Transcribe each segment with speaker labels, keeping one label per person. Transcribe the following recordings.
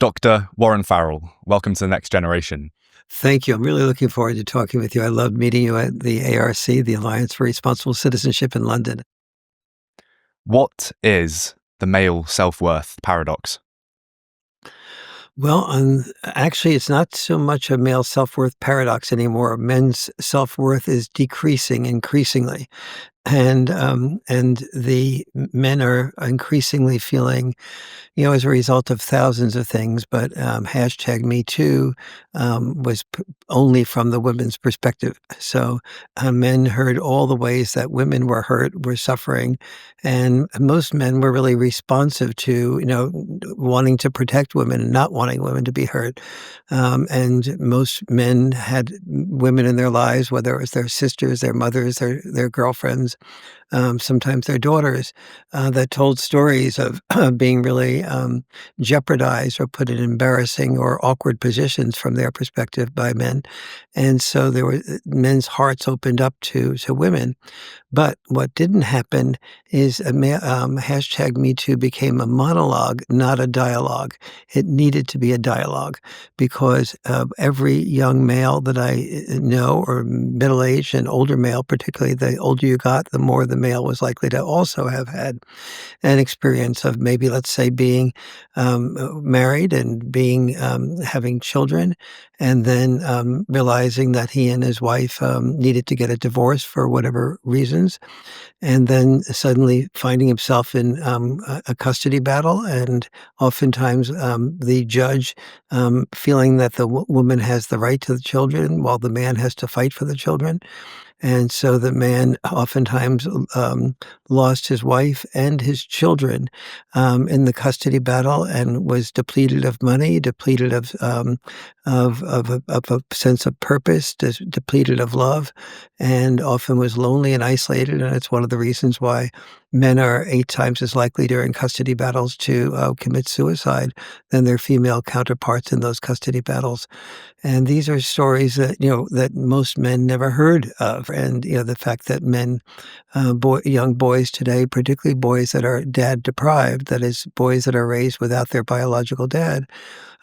Speaker 1: Dr. Warren Farrell, welcome to the next generation.
Speaker 2: Thank you. I'm really looking forward to talking with you. I loved meeting you at the ARC, the Alliance for Responsible Citizenship in London.
Speaker 1: What is the male self-worth paradox?
Speaker 2: Well, actually, it's not so much a male self-worth paradox anymore. Men's self-worth is decreasing increasingly. And the men are increasingly feeling, as a result of thousands of things, but hashtag Me Too was only from the women's perspective. So men heard all the ways that women were hurt, were suffering, and most men were really responsive to, wanting to protect women and not wanting women to be hurt. And most men had women in their lives, whether it was their sisters, their mothers, their girlfriends, sometimes their daughters, that told stories of being really jeopardized or put in embarrassing or awkward positions from their perspective by men. And so there were men's hearts opened up to women. But what didn't happen is hashtag Me Too became a monologue, not a dialogue. It needed to be a dialogue because every young male that I know, or middle-aged and older male, particularly the older you got, the more the male was likely to also have had an experience of maybe, let's say, being married and being having children, and then realizing that he and his wife needed to get a divorce for whatever reasons, and then suddenly finding himself in a custody battle, and oftentimes the judge feeling that the woman has the right to the children while the man has to fight for the children. And so the man oftentimes lost his wife and his children in the custody battle, and was depleted of money, depleted of a sense of purpose, depleted of love, and often was lonely and isolated. And it's one of the reasons why men are 8 times as likely during custody battles to commit suicide than their female counterparts in those custody battles. And these are stories that, that most men never heard of. And, the fact that men, young boys today, particularly boys that are dad deprived, that is, boys that are raised without their biological dad,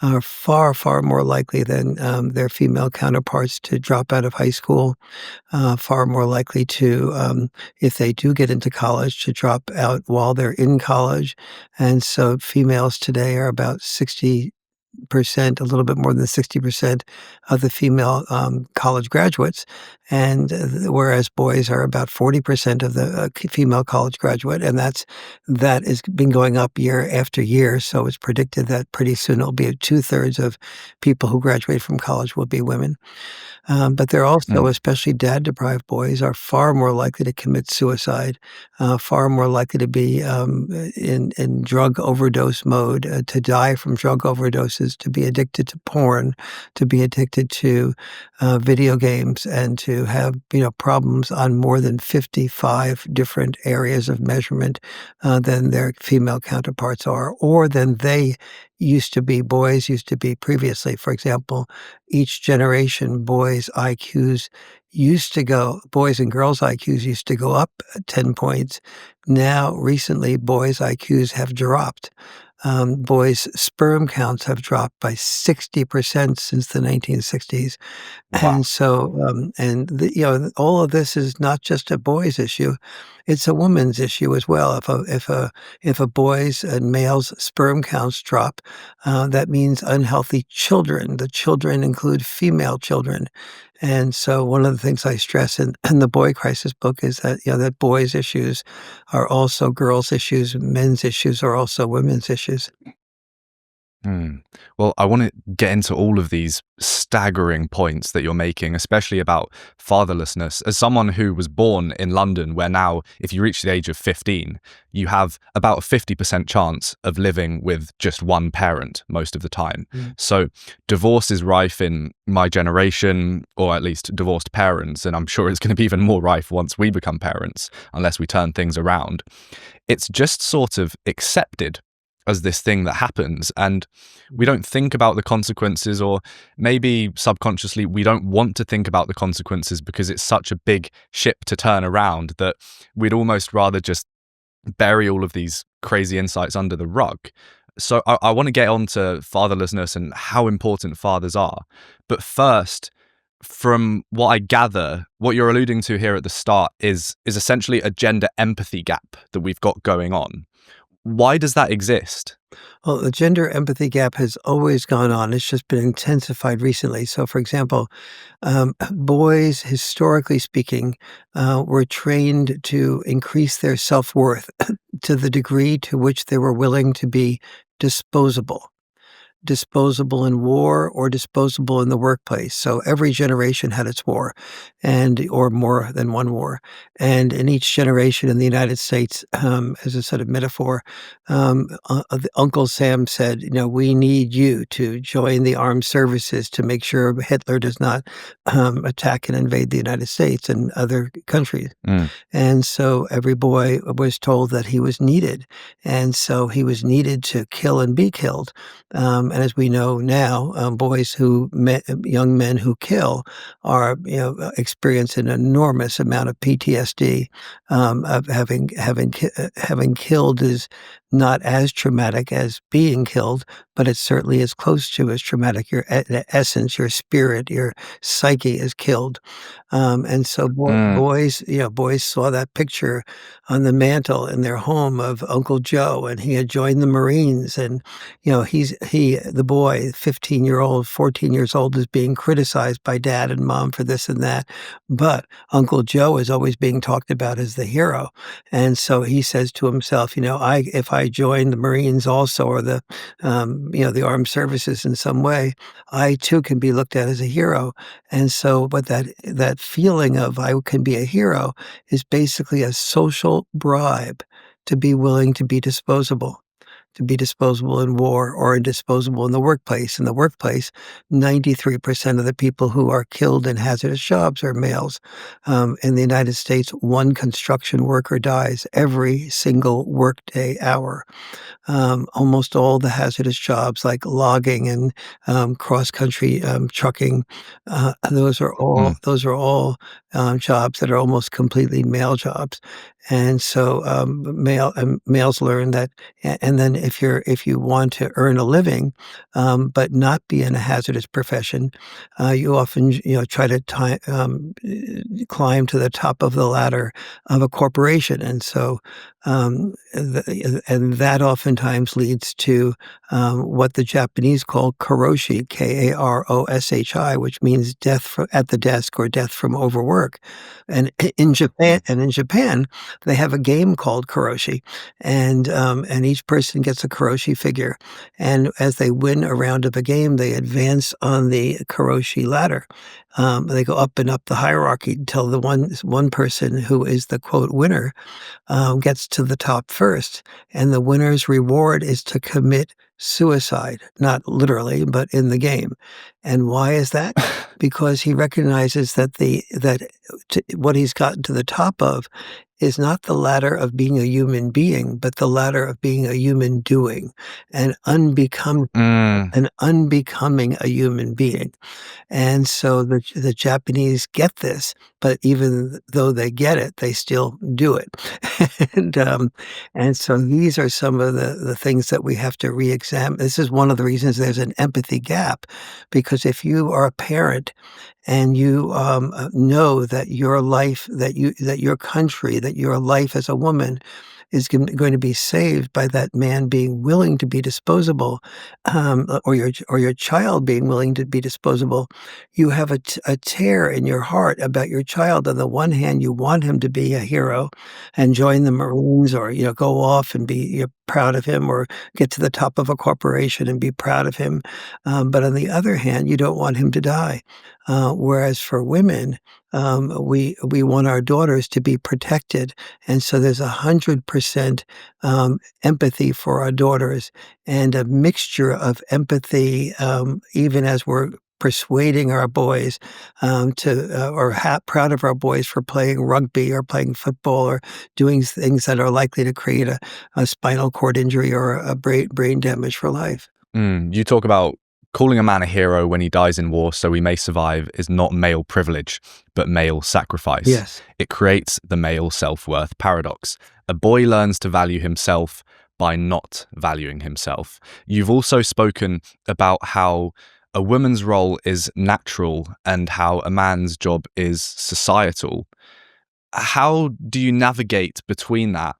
Speaker 2: are far, far more likely than their female counterparts to drop out of high school, far more likely to, if they do get into college, to drop out while they're in college. And so females today are about 60%, a little bit more than 60% of the female college graduates, and whereas boys are about 40% of the female college graduate, and that has been going up year after year. So it's predicted that pretty soon it'll be 2/3 of people who graduate from college will be women. But they're also, especially dad-deprived boys, are far more likely to commit suicide, far more likely to be in drug overdose mode, to die from drug overdoses, to be addicted to porn, to be addicted to video games, and to have problems on more than 55 different areas of measurement than their female counterparts are, or than boys used to be previously. For example, each generation, boys and girls' IQs used to go up 10 points. Now, recently, boys' IQs have dropped. Boys' sperm counts have dropped by 60% since the 1960s.
Speaker 1: Wow.
Speaker 2: And so, all of this is not just a boys' issue; it's a woman's issue as well. If a boy's and male's sperm counts drop, that means unhealthy children. The children include female children, and so one of the things I stress in the Boy Crisis book is that that boys' issues are also girls' issues, men's issues are also women's issues.
Speaker 1: Well, I want to get into all of these staggering points that you're making, especially about fatherlessness. As someone who was born in London, where now, if you reach the age of 15, you have about a 50% chance of living with just one parent most of the time. So divorce is rife in my generation, or at least divorced parents, and I'm sure it's going to be even more rife once we become parents, unless we turn things around. It's just sort of accepted as this thing that happens, and we don't think about the consequences, or maybe subconsciously we don't want to think about the consequences because it's such a big ship to turn around that we'd almost rather just bury all of these crazy insights under the rug. So I want to get on to fatherlessness and how important fathers are. But first, from what I gather, what you're alluding to here at the start is essentially a gender empathy gap that we've got going on. Why does that exist?
Speaker 2: Well, the gender empathy gap has always gone on. It's just been intensified recently. So, for example, boys, historically speaking, were trained to increase their self-worth to the degree to which they were willing to be disposable. Disposable in war or disposable in the workplace. So every generation had its war, or more than one war. And in each generation in the United States, as a sort of metaphor, Uncle Sam said, we need you to join the armed services to make sure Hitler does not attack and invade the United States and other countries.
Speaker 1: Mm.
Speaker 2: And so every boy was told that he was needed. And so he was needed to kill and be killed. And as we know now, young men who kill are, experience an enormous amount of PTSD. Of having killed is not as traumatic as being killed, but it certainly is close to as traumatic. Your essence, your spirit, your psyche is killed. And so
Speaker 1: Mm.
Speaker 2: boys saw that picture on the mantle in their home of Uncle Joe, and he had joined the Marines. And, the boy, 15-year-old, 14 years old, is being criticized by dad and mom for this and that. But Uncle Joe is always being talked about as the hero. And so he says to himself, if I join the Marines also, or the armed services in some way, I too can be looked at as a hero. And so, but that feeling of I can be a hero is basically a social bribe to be willing to be disposable. To be disposable in war or disposable in the workplace. In the workplace, 93% of the people who are killed in hazardous jobs are males. In the United States, one construction worker dies every single workday hour. Almost all the hazardous jobs like logging and cross-country trucking,
Speaker 1: Mm.
Speaker 2: those are all jobs that are almost completely male jobs. And so males learn that. And then if you want to earn a living, but not be in a hazardous profession, you often try to climb to the top of the ladder of a corporation. And so and that oftentimes leads to what the Japanese call karoshi, Karoshi, which means death at the desk or death from overwork. And in Japan, they have a game called karoshi, and each person gets a karoshi figure. And as they win a round of a game, they advance on the karoshi ladder. They go up and up the hierarchy until the one person who is the quote winner gets to the top first, and the winner's reward is to commit suicide, not literally, but in the game. And why is that? Because he recognizes that what he's gotten to the top of is not the ladder of being a human being, but the ladder of being a human doing, and
Speaker 1: Mm.
Speaker 2: unbecoming a human being. And so the Japanese get this, but even though they get it, they still do it. And so these are some of the things that we have to re-examine. This is one of the reasons there's an empathy gap, because if you are a parent and you know that your life, that your country, that your life as a woman is going to be saved by that man being willing to be disposable, or your child being willing to be disposable, you have a tear in your heart about your child. On the one hand, you want him to be a hero and join the Marines, or go off and you're proud of him, or get to the top of a corporation and be proud of him. But on the other hand, you don't want him to die. Whereas for women, we want our daughters to be protected, and so there's 100% empathy for our daughters, and a mixture of empathy, even as we're persuading our boys proud of our boys for playing rugby or playing football or doing things that are likely to create a spinal cord injury or a brain damage for life.
Speaker 1: You talk about calling a man a hero when he dies in war so we may survive is not male privilege, but male sacrifice.
Speaker 2: Yes.
Speaker 1: It creates the male self-worth paradox. A boy learns to value himself by not valuing himself. You've also spoken about how a woman's role is natural and how a man's job is societal. How do you navigate between that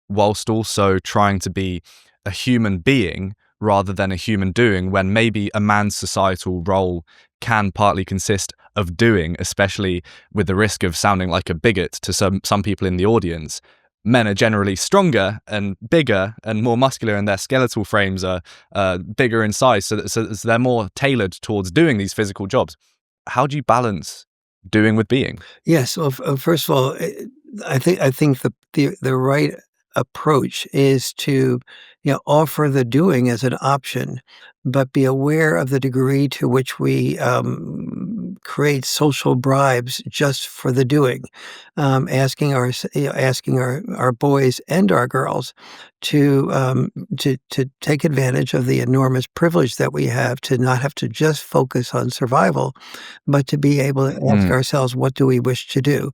Speaker 1: whilst also trying to be a human being rather than a human doing, when maybe a man's societal role can partly consist of doing, especially with the risk of sounding like a bigot to some people in the audience? Men are generally stronger and bigger and more muscular, and their skeletal frames are bigger in size, so they're more tailored towards doing these physical jobs. How do you balance doing with being?
Speaker 2: Yes. Well, first of all, I think the right approach is to, offer the doing as an option, but be aware of the degree to which we create social bribes just for the doing, asking our boys and our girls to take advantage of the enormous privilege that we have to not have to just focus on survival, but to be able to ask
Speaker 1: Mm,
Speaker 2: ourselves, what do we wish to do?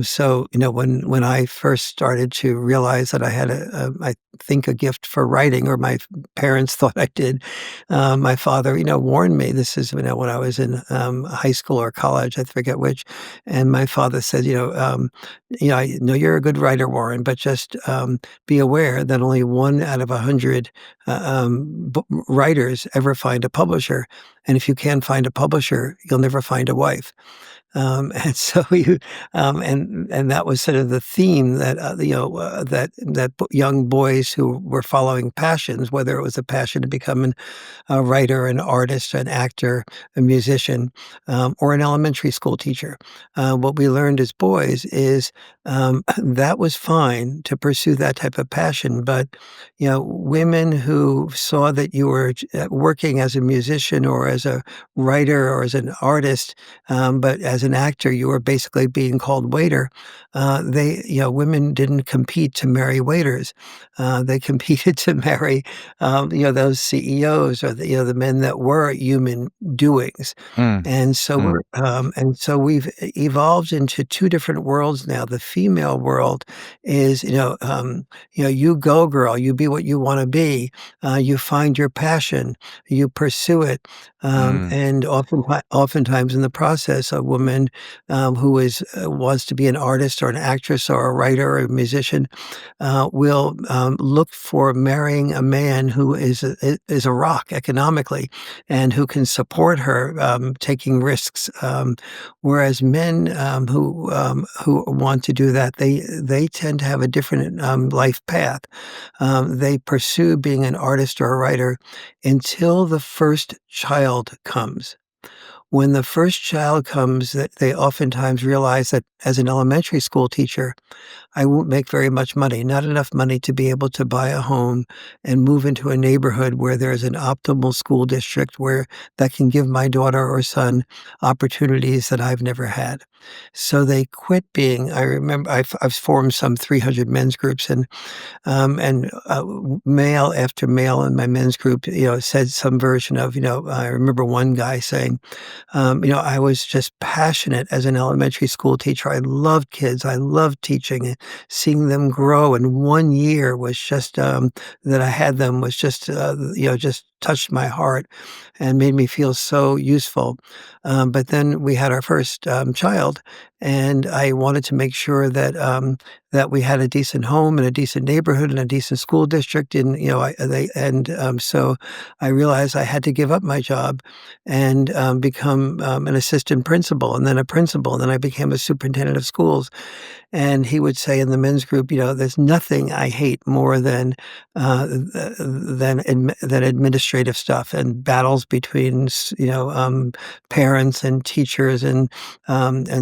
Speaker 2: So, when I first started to realize that I had I think a gift for writing, or my parents thought I did, my father, warned me. This is, when I was in high school or college, I forget which. And my father said, I know you're a good writer, Warren, but just be aware that only one out of 100 writers ever find a publisher. And if you can't find a publisher, you'll never find a wife. And so and that was sort of the theme that, young boys who were following passions, whether it was a passion to become a writer, an artist, an actor, a musician, or an elementary school teacher. What we learned as boys is that was fine to pursue that type of passion, but women who saw that you were working as a musician or as a writer or as an artist, but as an actor you were basically being called waiter. Women didn't compete to marry waiters. They competed to marry those CEOs, or the men that were human doings.
Speaker 1: mm,
Speaker 2: And so
Speaker 1: mm,
Speaker 2: we've evolved into two different worlds now. The female world is, you go girl, you be what you want to be. You find your passion, you pursue it.
Speaker 1: mm,
Speaker 2: And oftentimes in the process, a woman who wants to be an artist or an actress or a writer or a musician will look for marrying a man who is a rock economically, and who can support her taking risks. Whereas men who want to do that, they tend to have a different life path. They pursue being an artist or a writer until the first child comes. When the first child comes, that they oftentimes realize that as an elementary school teacher, I won't make very much money, not enough money to be able to buy a home and move into a neighborhood where there's an optimal school district where that can give my daughter or son opportunities that I've never had. So they quit being. I remember I've formed some 300 men's groups, and male after male in my men's group, said some version of, I remember one guy saying, I was just passionate as an elementary school teacher. I loved kids. I loved teaching and seeing them grow. And 1 year was just that I had them was just touched my heart and made me feel so useful. But then we had our first child, and I wanted to make sure that we had a decent home and a decent neighborhood and a decent school district. And so I realized I had to give up my job and become an assistant principal, and then a principal, and then I became a superintendent of schools. And he would say in the men's group, there's nothing I hate more than than administrative stuff and battles between parents and teachers and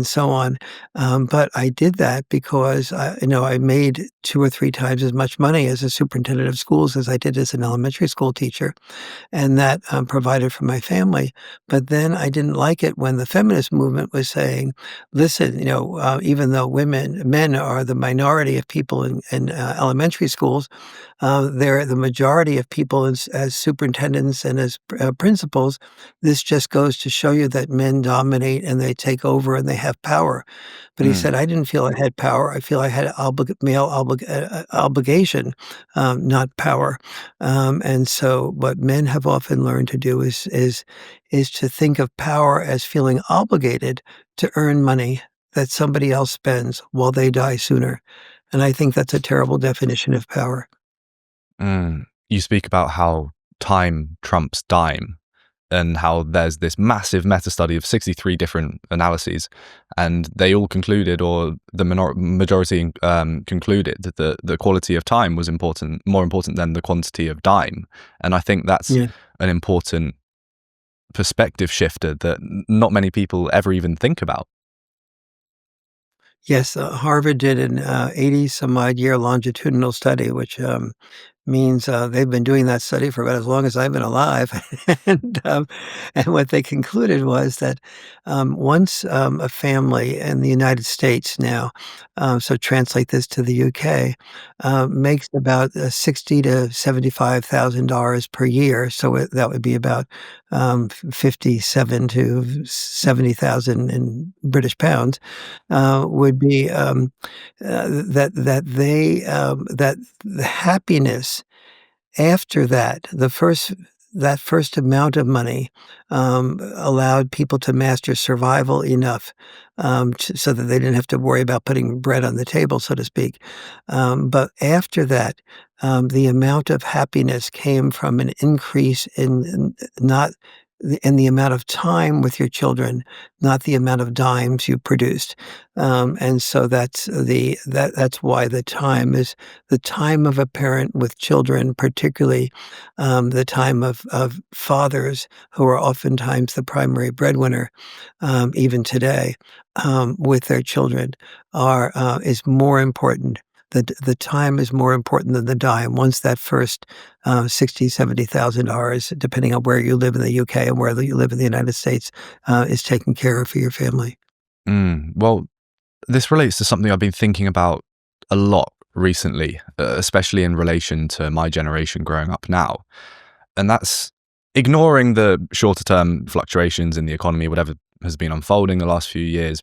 Speaker 2: so on. But I did that because I made 2 or 3 times as much money as a superintendent of schools as I did as an elementary school teacher, and that provided for my family. But then I didn't like it when the feminist movement was saying, "Listen, even though men are the minority of people in elementary schools, they're the majority of people as superintendents and as principals, this just goes to show you that men dominate and they take over and they have power. But he
Speaker 1: Mm,
Speaker 2: said, "I didn't feel I had power. I feel I had male obligation, not power." And so what men have often learned to do is to think of power as feeling obligated to earn money that somebody else spends while they die sooner. And I think that's a terrible definition of power.
Speaker 1: mm. You speak about how time trumps dime, and how there's this massive meta study of 63 different analyses, and they all concluded, or the majority concluded, that the quality of time was important, more important than the quantity of dime. And I think that's
Speaker 2: Yeah.
Speaker 1: an important perspective shifter that not many people ever even think about.
Speaker 2: Yes, Harvard did an 80 some odd year longitudinal study, which means they've been doing that study for about as long as I've been alive. And what they concluded was that once a family in the United States now, so translate this to the UK, makes about $60 to $75,000 per year, so that would be about 57 to 70,000 in British pounds, would be that the happiness after that, that first amount of money, allowed people to master survival enough, so that they didn't have to worry about putting bread on the table, so to speak. But after that, the amount of happiness came from an increase in not in the amount of time with your children, not the amount of dimes you produced. And so that's why the time of a parent with children, particularly the time of fathers who are oftentimes the primary breadwinner, even today, with their children, is more important. The time is more important than the dime. Once that first 60, $70,000, depending on where you live in the UK and where you live in the United States, is taken care of for your family.
Speaker 1: Well, this relates to something I've been thinking about a lot recently, especially in relation to my generation growing up now. And that's ignoring the shorter term fluctuations in the economy, whatever has been unfolding the last few years.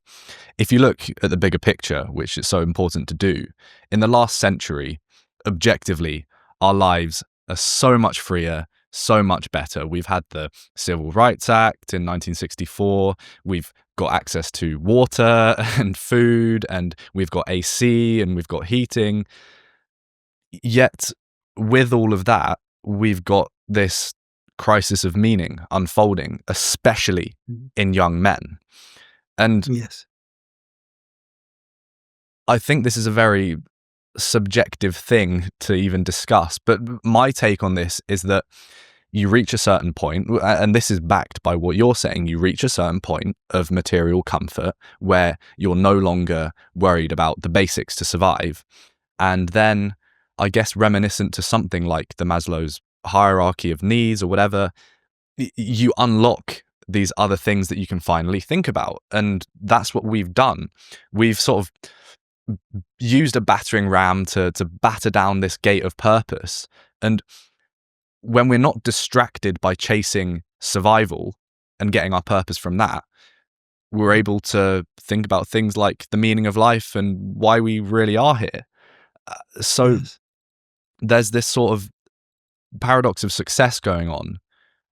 Speaker 1: If you look at the bigger picture, which is so important to do, in the last century, objectively, our lives are so much freer, so much better. We've had the Civil Rights Act in 1964. We've got access to water and food, and we've got AC and we've got heating. Yet, with all of that, we've got this crisis of meaning unfolding, especially
Speaker 2: Mhm.
Speaker 1: in young men. And
Speaker 2: Yes.
Speaker 1: I think this is a very subjective thing to even discuss. But my take on this is that you reach a certain point, and this is backed by what you're saying, you reach a certain point of material comfort where you're no longer worried about the basics to survive. And then, I guess, reminiscent to something like the Maslow's hierarchy of needs or whatever, you unlock these other things that you can finally think about. And that's what we've done. We've sort of used a battering ram to batter down this gate of purpose. And when we're not distracted by chasing survival and getting our purpose from that, we're able to think about things like the meaning of life and why we really are here. So
Speaker 2: Yes.
Speaker 1: there's this sort of paradox of success going on,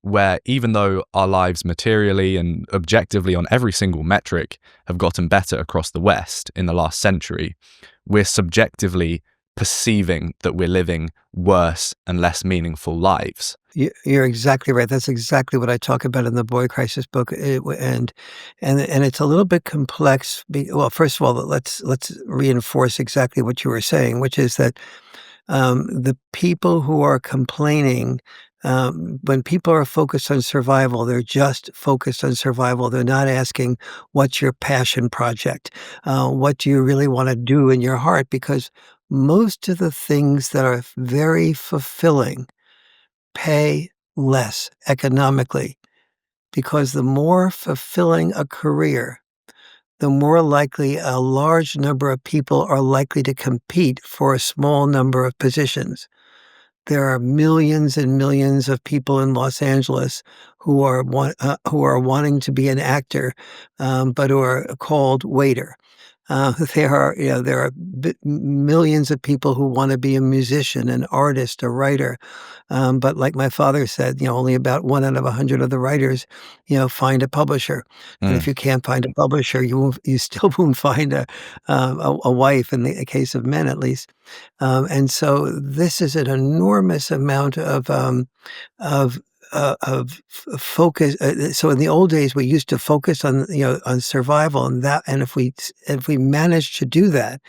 Speaker 1: where even though our lives materially and objectively on every single metric have gotten better across the West in the last century, we're subjectively perceiving that we're living worse and less meaningful lives.
Speaker 2: You're exactly right. That's exactly what I talk about in the Boy Crisis book, and it's a little bit complex. Well, first of all, let's reinforce exactly what you were saying, which is that the people who are complaining, when people are focused on survival, they're just focused on survival. They're not asking, what's your passion project? What do you really want to do in your heart? Because most of the things that are very fulfilling pay less economically, because the more fulfilling a career, the more likely a large number of people are likely to compete for a small number of positions. there are millions and millions of people in Los Angeles who are wanting to be an actor, but who are called waiter. There are millions of people who want to be a musician, an artist, a writer. But like my father said, only about 1 out of 100 of the writers, find a publisher. And if
Speaker 1: Mm.
Speaker 2: you can't find a publisher, you still won't find a wife in the case of men, at least. And so this is an enormous amount of focus. So in the old days, we used to focus on on survival, and if we managed to do that,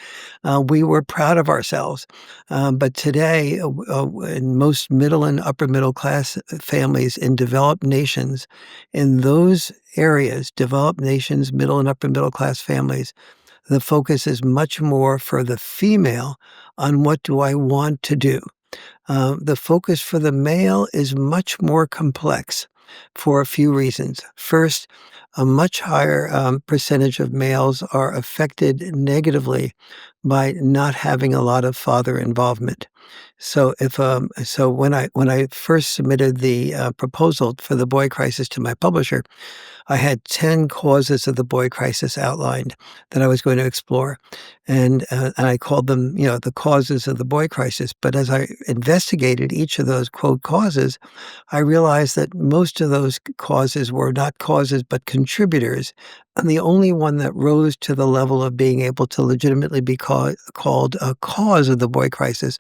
Speaker 2: we were proud of ourselves. But today, in most middle and upper middle class families in developed nations, in those areas, developed nations, middle and upper middle class families, the focus is much more for the female on what do I want to do. The focus for the male is much more complex for a few reasons. First, a much higher percentage of males are affected negatively by not having a lot of father involvement. So when I first submitted the proposal for the boy crisis to my publisher, I had 10 causes of the boy crisis outlined that I was going to explore. And I called them, the causes of the boy crisis. But as I investigated each of those quote causes, I realized that most of those causes were not causes, but contributors. And the only one that rose to the level of being able to legitimately be called a cause of the boy crisis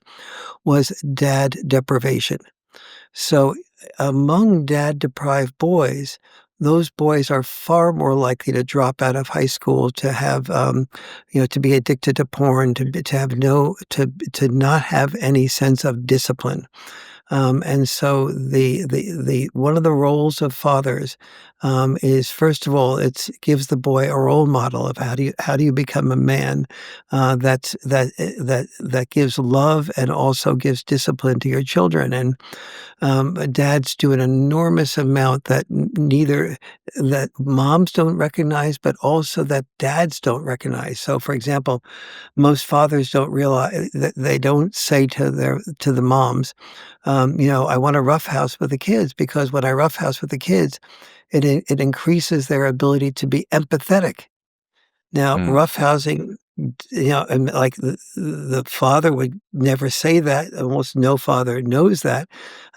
Speaker 2: was dad deprivation. So among dad-deprived boys, those boys are far more likely to drop out of high school, to have, to be addicted to porn, to have to not have any sense of discipline. And so the one of the roles of fathers is, first of all, it gives the boy a role model of how do you become a man that gives love and also gives discipline to your children. And dads do an enormous amount that moms don't recognize, but also that dads don't recognize. So, for example, most fathers don't realize that they don't say to the moms, I want to roughhouse with the kids, because when I roughhouse with the kids, it increases their ability to be empathetic. Now,
Speaker 1: Mm.
Speaker 2: roughhousing, and like the father would never say that. Almost no father knows that.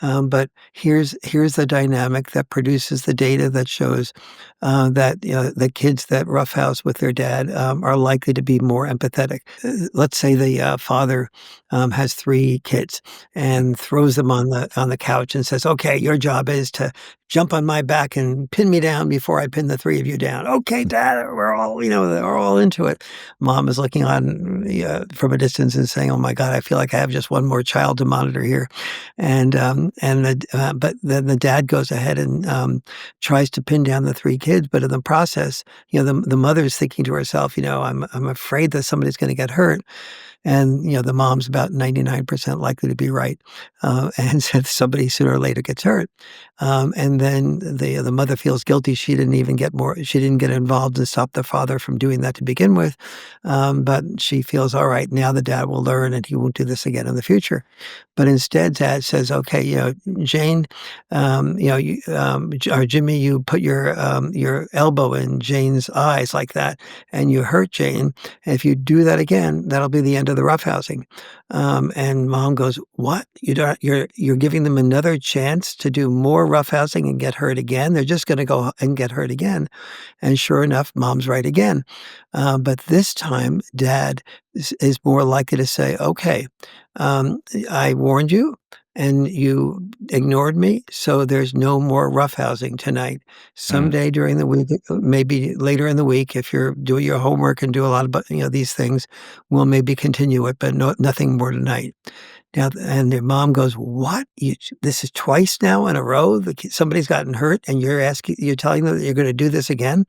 Speaker 2: But here's the dynamic that produces the data that shows that the kids that roughhouse with their dad are likely to be more empathetic. Let's say the father has 3 kids and throws them on the couch and says, "Okay, your job is to jump on my back and pin me down before I pin the 3 of you down." "Okay, Dad, they're all into it." Mom is looking on from a distance and saying, "Oh my God, I feel like I have just one more child to monitor here." But then the dad goes ahead and tries to pin down the 3 kids, but in the process, the mother's thinking to herself, I'm afraid that somebody's going to get hurt. And, the mom's about 99% likely to be right. And so somebody sooner or later gets hurt. And then the mother feels guilty. She didn't get involved and stop the father from doing that to begin with. But she feels, all right, now the dad will learn and he won't do this again in the future. But instead, dad says, okay, Jane, or Jimmy, you put your elbow in Jane's eyes like that, and you hurt Jane. If you do that again, that'll be the end of the roughhousing. And mom goes, "What? You're giving them another chance to do more roughhousing and get hurt again? They're just going to go and get hurt again." And sure enough, mom's right again. But this time, dad is more likely to say, "Okay, I warned you and you ignored me, so there's no more roughhousing tonight.
Speaker 1: Mm.
Speaker 2: Someday during the week, maybe later in the week, if you're doing your homework and do a lot of these things, we'll maybe continue it, but nothing more tonight." Now, and their mom goes, "What? This is twice now in a row. Somebody's gotten hurt, and you're telling them that you're going to do this again."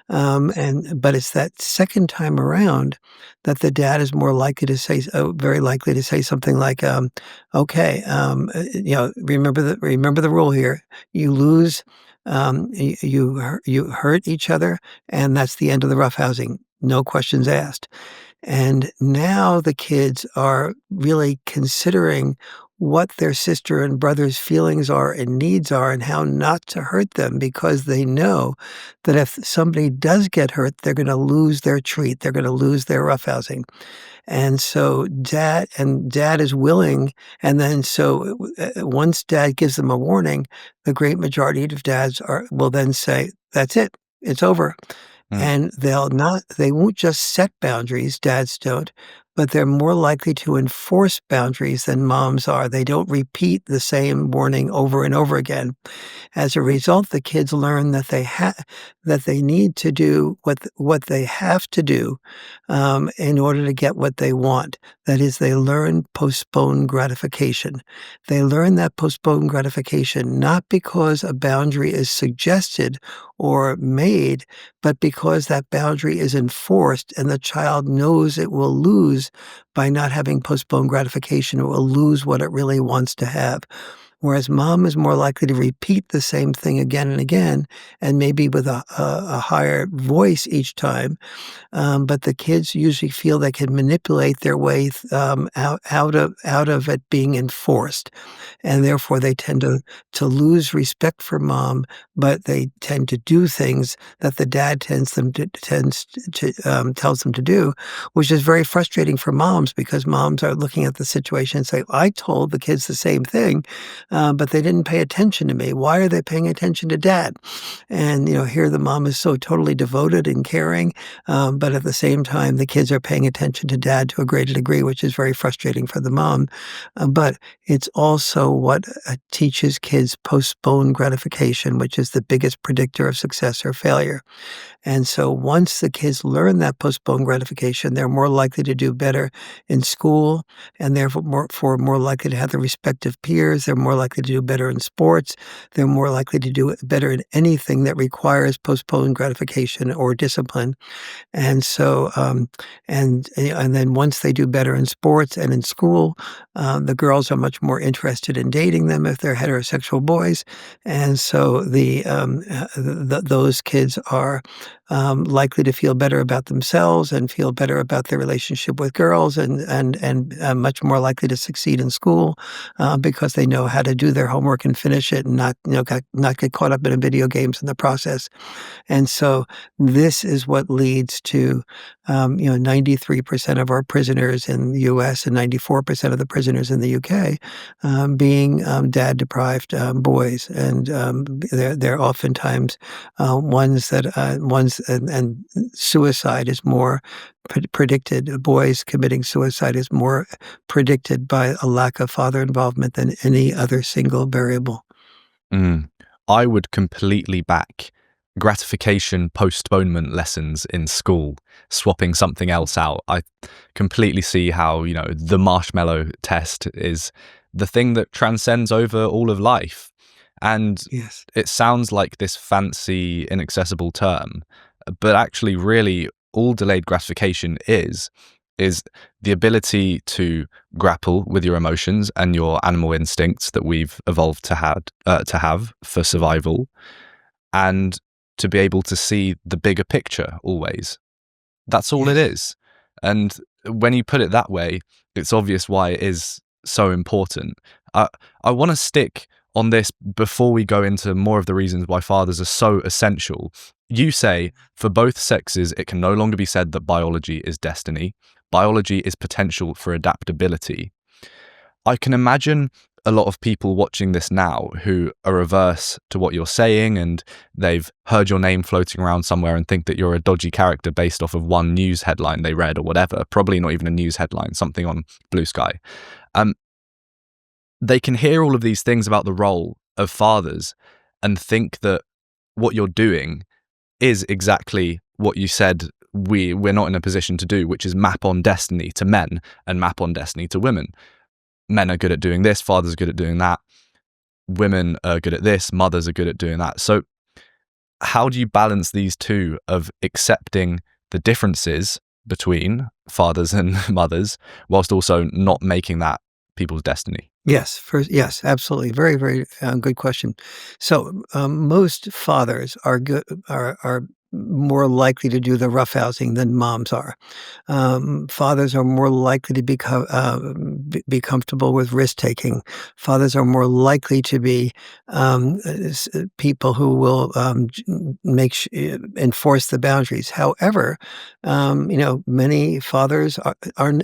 Speaker 2: But it's that second time around that the dad is more likely to say, very likely to say something like, "Okay, remember the rule here. You lose, you hurt each other, and that's the end of the roughhousing. No questions asked." And now the kids are really considering what their sister and brother's feelings are and needs are and how not to hurt them, because they know that if somebody does get hurt, they're going to lose their treat. They're going to lose their roughhousing. And so dad is willing, and then once dad gives them a warning, the great majority of dads will then say, "That's it. It's over."
Speaker 1: Mm,
Speaker 2: And they won't just set boundaries, dads don't, but they're more likely to enforce boundaries than moms are. They don't repeat the same warning over and over again. As a result, the kids learn that they need to do what they have to do, in order to get what they want. That is, they learn postponed gratification. They learn that postponed gratification not because a boundary is suggested or made, but because that boundary is enforced and the child knows it will lose by not having postponed gratification. It will lose what it really wants to have. Whereas mom is more likely to repeat the same thing again and again, and maybe with a higher voice each time, but the kids usually feel they can manipulate their way out of it being enforced, and therefore they tend to lose respect for mom, but they tend to do things that the dad tends to tells them to do, which is very frustrating for moms, because moms are looking at the situation and say, "I told the kids the same thing, but they didn't pay attention to me. Why are they paying attention to dad?" And here the mom is so totally devoted and caring, but at the same time, the kids are paying attention to dad to a greater degree, which is very frustrating for the mom. But it's also what teaches kids postponed gratification, which is the biggest predictor of success or failure. And so once the kids learn that postponed gratification, they're more likely to do better in school, and therefore more likely to have the respect of peers. They're more likely to do better in sports. They're more likely to do better in anything that requires postponed gratification or discipline. And so, and then once they do better in sports and in school, the girls are much more interested in dating them if they're heterosexual boys, and so those kids are likely to feel better about themselves and feel better about their relationship with girls, and much more likely to succeed in school, because they know how to do their homework and finish it, and not get caught up in video games in the process. And so this is what leads to, 93% of our prisoners in the US and 94% of the prisoners in the UK, being dad-deprived boys. And they're oftentimes ones, and suicide is more predicted. Boys committing suicide is more predicted by a lack of father involvement than any other single variable.
Speaker 1: mm. I would completely back gratification postponement lessons in school, swapping something else out. I completely see how, the marshmallow test is the thing that transcends over all of life. And
Speaker 2: Yes.
Speaker 1: it sounds like this fancy, inaccessible term, but actually, really, all delayed gratification is the ability to grapple with your emotions and your animal instincts that we've evolved to have for survival, and to be able to see the bigger picture always. That's all it
Speaker 2: Yes.
Speaker 1: is. And when you put it that way, it's obvious why it is so important. I want to stick on this before we go into more of the reasons why fathers are so essential. You say, for both sexes, it can no longer be said that biology is destiny. Biology is potential for adaptability. I can imagine a lot of people watching this now who are averse to what you're saying, and they've heard your name floating around somewhere and think that you're a dodgy character based off of one news headline they read or whatever. Probably not even a news headline, something on Blue Sky. Um, they can hear all of these things about the role of fathers and think that what you're doing is exactly what you said we're not in a position to do, which is map on destiny to men and map on destiny to women. Men are good at doing this, fathers are good at doing that, women are good at this, mothers are good at doing that. So how do you balance these two of accepting the differences between fathers and mothers whilst also not making that people's destiny?
Speaker 2: Yes, absolutely. Very, very good question. So most fathers are good are more likely to do the roughhousing than moms are. Fathers are more likely to be comfortable with risk taking. Fathers are more likely to be people who will enforce the boundaries. However, many fathers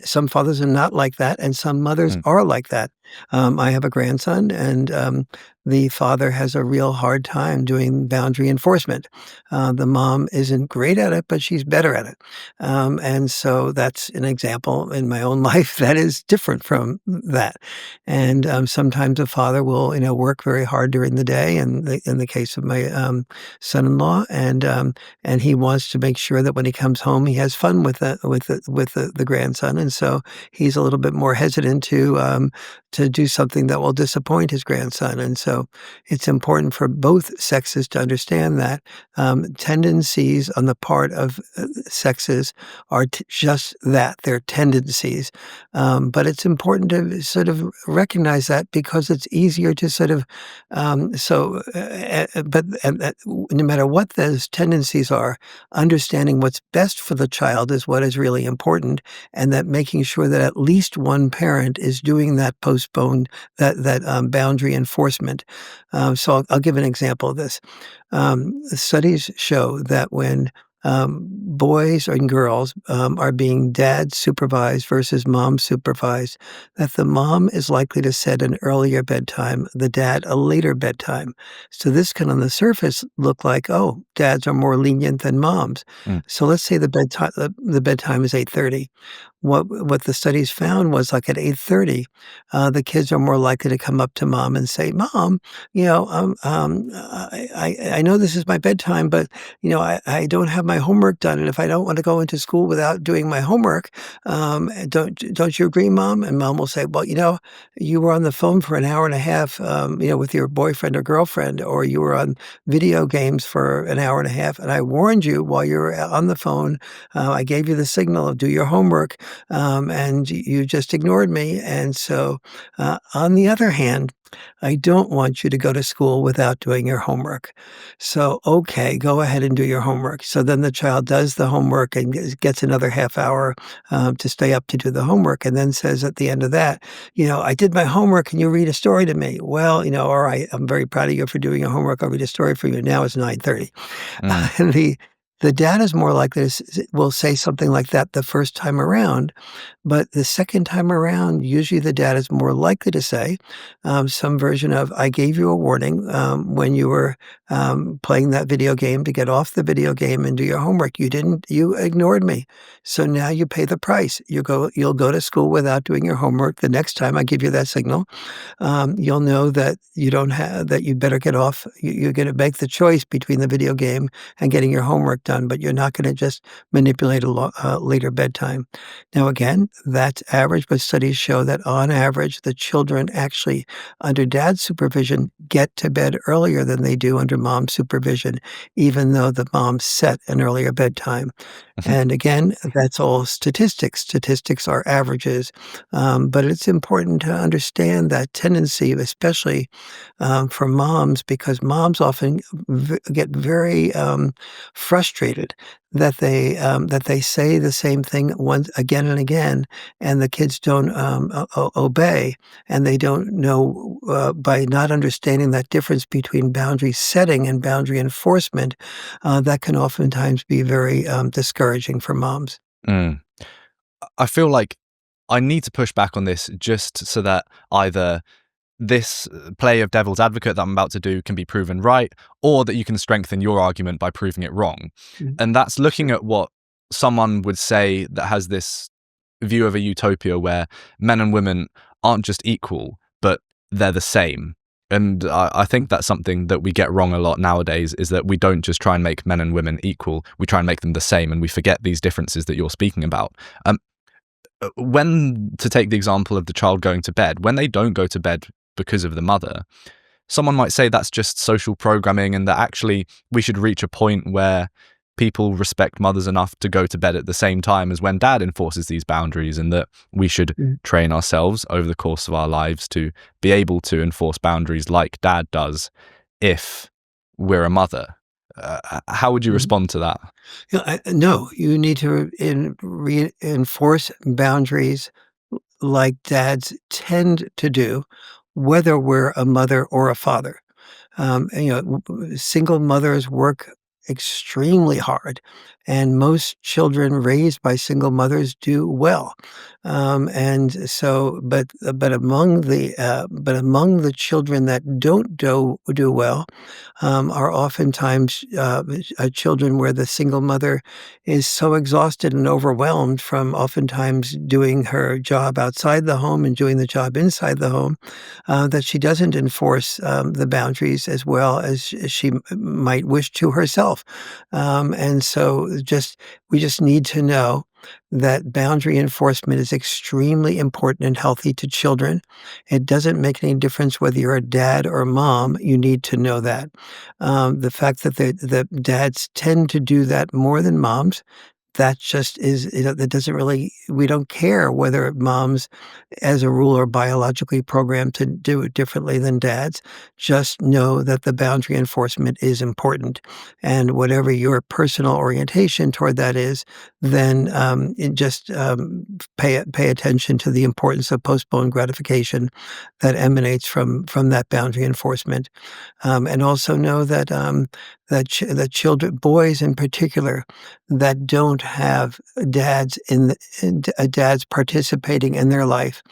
Speaker 2: some fathers are not like that, and some mothers
Speaker 1: Mm,
Speaker 2: are like that. I have a grandson, and the father has a real hard time doing boundary enforcement. The mom isn't great at it, but she's better at it. And so that's an example in my own life that is different from that. And sometimes a father will, work very hard during the day. And in the case of my son-in-law, and he wants to make sure that when he comes home, he has fun with the grandson. And so he's a little bit more hesitant to do something that will disappoint his grandson. And so it's important for both sexes to understand that tendencies on the part of sexes are just that, they're tendencies. But it's important to sort of recognize that because it's easier to sort of, no matter what those tendencies are, understanding what's best for the child is what is really important, and that making sure that at least one parent is doing that boundary enforcement. So I'll give an example of this. Studies show that when boys and girls are being dad supervised versus mom supervised, that the mom is likely to set an earlier bedtime, the dad a later bedtime. So this can on the surface look like, oh, dads are more lenient than moms.
Speaker 1: mm,
Speaker 2: So let's say the bedtime is 8:30. What the studies found was, like, at 8:30, the kids are more likely to come up to mom and say, "Mom, I know this is my bedtime, but, I don't have my homework done, and if I don't wanna go into school without doing my homework, don't you agree, Mom?" And mom will say, "Well, you were on the phone for an hour and a half, with your boyfriend or girlfriend, or you were on video games for an hour and a half, and I warned you while you were on the phone. I gave you the signal of do your homework, and you just ignored me. And so, on the other hand, I don't want you to go to school without doing your homework. So, okay, go ahead and do your homework." So then the child does the homework and gets another half hour to stay up to do the homework, and then says at the end of that, "I did my homework. Can you read a story to me?" "Well, all right, I'm very proud of you for doing your homework. I'll read a story for you. Now it's 9:30."
Speaker 1: mm,
Speaker 2: And the dad is more likely will say something like that the first time around, but the second time around, usually the dad is more likely to say some version of, "I gave you a warning when you were playing that video game to get off the video game and do your homework. You ignored me. So now you pay the price. You'll go to school without doing your homework. The next time I give you that signal, you'll know that that you better get off. You're going to make the choice between the video game and getting your homework done, but you're not going to just manipulate a later bedtime." Now, again, that's average, but studies show that on average, the children actually, under dad's supervision, get to bed earlier than they do under mom's supervision, even though the mom set an earlier bedtime. And again, that's all statistics. Statistics are averages. But it's important to understand that tendency, especially for moms, because moms often get very frustrated that they say the same thing once again and again, and the kids don't obey, and they don't know by not understanding that difference between boundary setting and boundary enforcement, that can oftentimes be very discouraging for moms.
Speaker 1: mm. I feel like I need to push back on this just so that either this play of devil's advocate that I'm about to do can be proven right, or that you can strengthen your argument by proving it wrong.
Speaker 2: Mhm.
Speaker 1: And that's looking
Speaker 2: Sure.
Speaker 1: at what someone would say that has this view of a utopia where men and women aren't just equal, but they're the same. And I think that's something that we get wrong a lot nowadays, is that we don't just try and make men and women equal, we try and make them the same, and we forget these differences that you're speaking about. When, to take the example of the child going to bed, when they don't go to bed because of the mother, someone might say that's just social programming, and that actually we should reach a point where people respect mothers enough to go to bed at the same time as when dad enforces these boundaries, and that we should
Speaker 2: Mm.
Speaker 1: train ourselves over the course of our lives to be able to enforce boundaries like dad does if we're a mother. How would you
Speaker 2: Mhm.
Speaker 1: respond to that?
Speaker 2: No, you need to enforce boundaries like dads tend to do, whether we're a mother or a father. Single mothers work extremely hard, and most children raised by single mothers do well. And so, but among the children that don't do well, are oftentimes children where the single mother is so exhausted and overwhelmed from oftentimes doing her job outside the home and doing the job inside the home, that she doesn't enforce the boundaries as well as she might wish to herself. And so we just need to know that boundary enforcement is extremely important and healthy to children. It doesn't make any difference whether you're a dad or a mom. You need to know that. The fact that the dads tend to do that more than moms, that just is, that doesn't really, we don't care whether moms as a rule are biologically programmed to do it differently than dads. Just know that the boundary enforcement is important. And whatever your personal orientation toward that is, then pay attention to the importance of postponed gratification that emanates from that boundary enforcement. And also know that that children, boys in particular, that don't have dads participating in their life,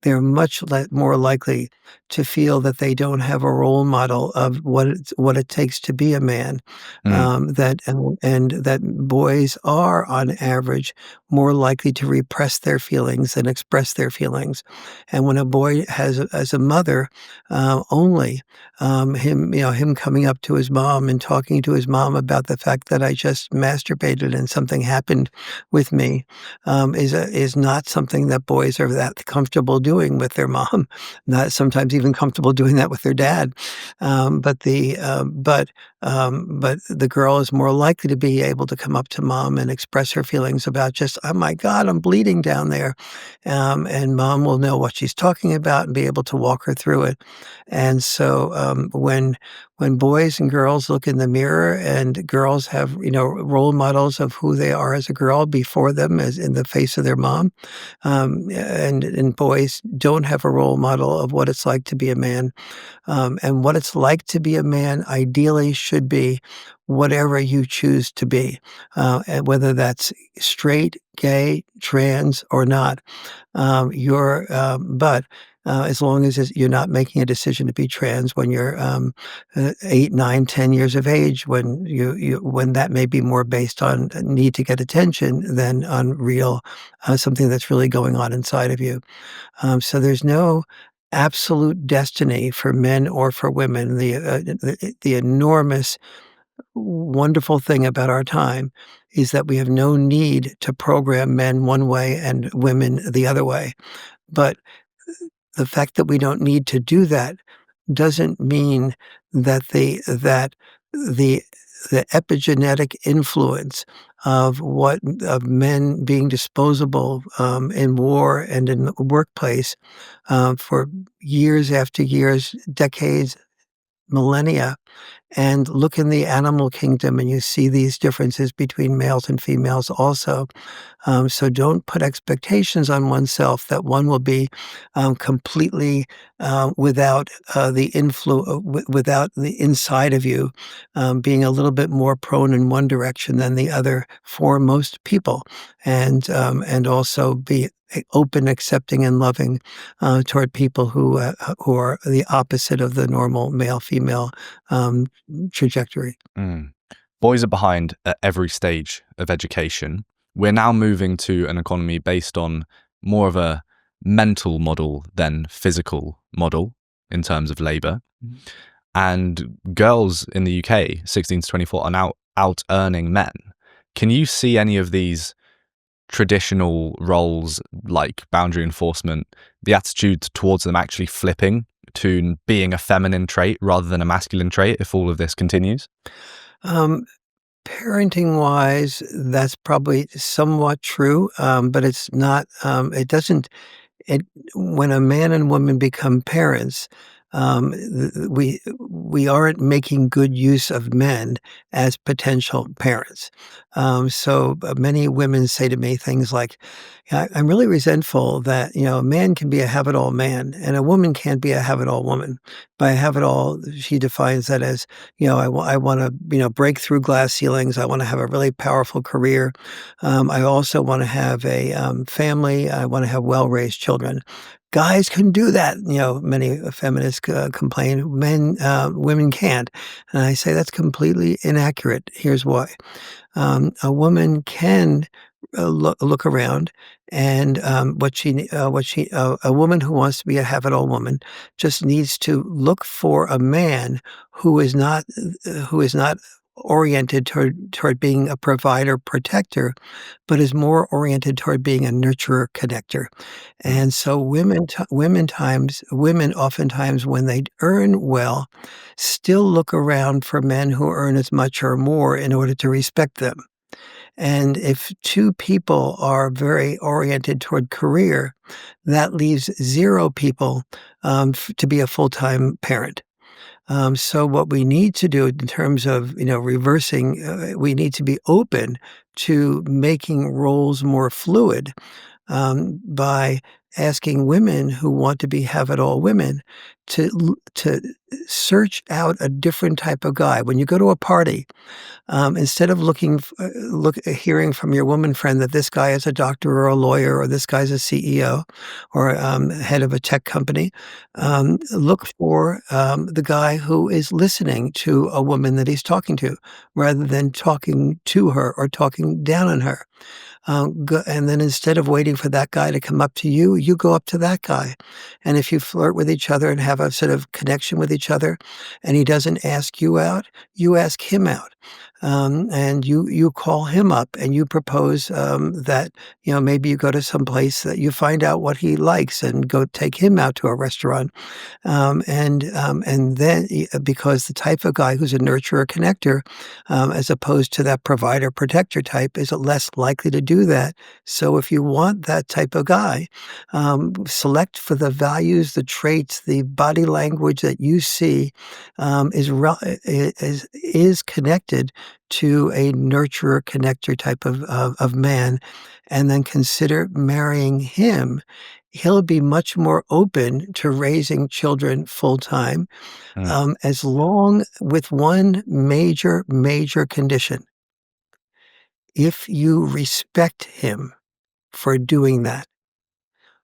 Speaker 2: they're much more likely to feel that they don't have a role model of what it takes to be a man.
Speaker 1: Mm,
Speaker 2: And that boys are, on average, more likely to repress their feelings than express their feelings. And when a boy has, as a mother, only him coming up to his mom and talking to his mom about the fact that I just masturbated and something happened with me, is not something that boys are that comfortable doing with their mom, not sometimes even comfortable doing that with their dad. But the girl is more likely to be able to come up to mom and express her feelings about just, "Oh my god, I'm bleeding down there." And mom will know what she's talking about and be able to walk her through it. And so, when boys and girls look in the mirror and girls have, role models of who they are as a girl before them as in the face of their mom, and boys don't have a role model of what it's like to be a man. And what it's like to be a man ideally should be whatever you choose to be, and whether that's straight, gay, trans, or not. But as long as you're not making a decision to be trans when you're 8, 9, 10 years of age, when that may be more based on a need to get attention than on real something that's really going on inside of you. So there's no absolute destiny for men or for women. The enormous, wonderful thing about our time is that we have no need to program men one way and women the other way. But the fact that we don't need to do that doesn't mean that the the epigenetic influence of men being disposable in war and in the workplace for years after years, decades, millennia, and look in the animal kingdom and you see these differences between males and females also. So don't put expectations on oneself that one will be completely without without the inside of you being a little bit more prone in one direction than the other for most people, and also be open, accepting, and loving toward people who are the opposite of the normal male female um, trajectory.
Speaker 1: mm. Boys are behind at every stage of education. We're now moving to an economy based on more of a mental model than physical model in terms of labor. And girls in the UK, 16 to 24, are now out earning men. Can you see any of these traditional roles like boundary enforcement, the attitude towards them actually flipping to being a feminine trait rather than a masculine trait if all of this continues?
Speaker 2: Um, Parenting wise, that's probably somewhat true, but it's not. It doesn't. It When a man and woman become parents, We aren't making good use of men as potential parents. So many women say to me things like, "Yeah, I'm really resentful that a man can be a have-it-all man and a woman can't be a have-it-all woman." By have-it-all, she defines that as I want to break through glass ceilings. I want to have a really powerful career. I also want to have a family. I want to have well-raised children. Guys can do that. Many feminists complain. Women can't. And I say that's completely inaccurate. Here's why. A woman can look around, and a woman who wants to be a have-it-all woman just needs to look for a man who is not oriented toward being a provider protector, but is more oriented toward being a nurturer connector.
Speaker 1: Mm,
Speaker 2: And so women oftentimes when they earn well still look around for men who earn as much or more in order to respect them. And if two people are very oriented toward career, that leaves 0 people to be a full-time parent. So what we need to do in terms of reversing, we need to be open to making roles more fluid by asking women who want to be have-it-all women to search out a different type of guy. When you go to a party, instead of hearing from your woman friend that this guy is a doctor or a lawyer or this guy's a CEO or head of a tech company, look for the guy who is listening to a woman that he's talking to rather than talking to her or talking down on her. And then instead of waiting for that guy to come up to you, you go up to that guy. And if you flirt with each other and have a sort of connection with each other, and he doesn't ask you out, you ask him out. And you call him up and you propose that maybe you go to some place that you find out what he likes and go take him out to a restaurant and then because the type of guy who's a nurturer connector, as opposed to that provider protector type, is less likely to do that. So if you want that type of guy, select for the values, the traits, the body language that you see is connected to a nurturer connector type of man, and then consider marrying him. He'll be much more open to raising children full time,
Speaker 1: mm,
Speaker 2: as long with one major condition. If you respect him for doing that.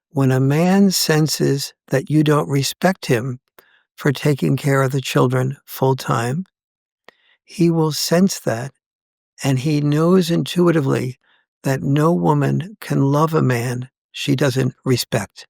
Speaker 2: When a man senses that you don't respect him for taking care of the children full time, he will sense that, and he knows intuitively that no woman can love a man she doesn't respect.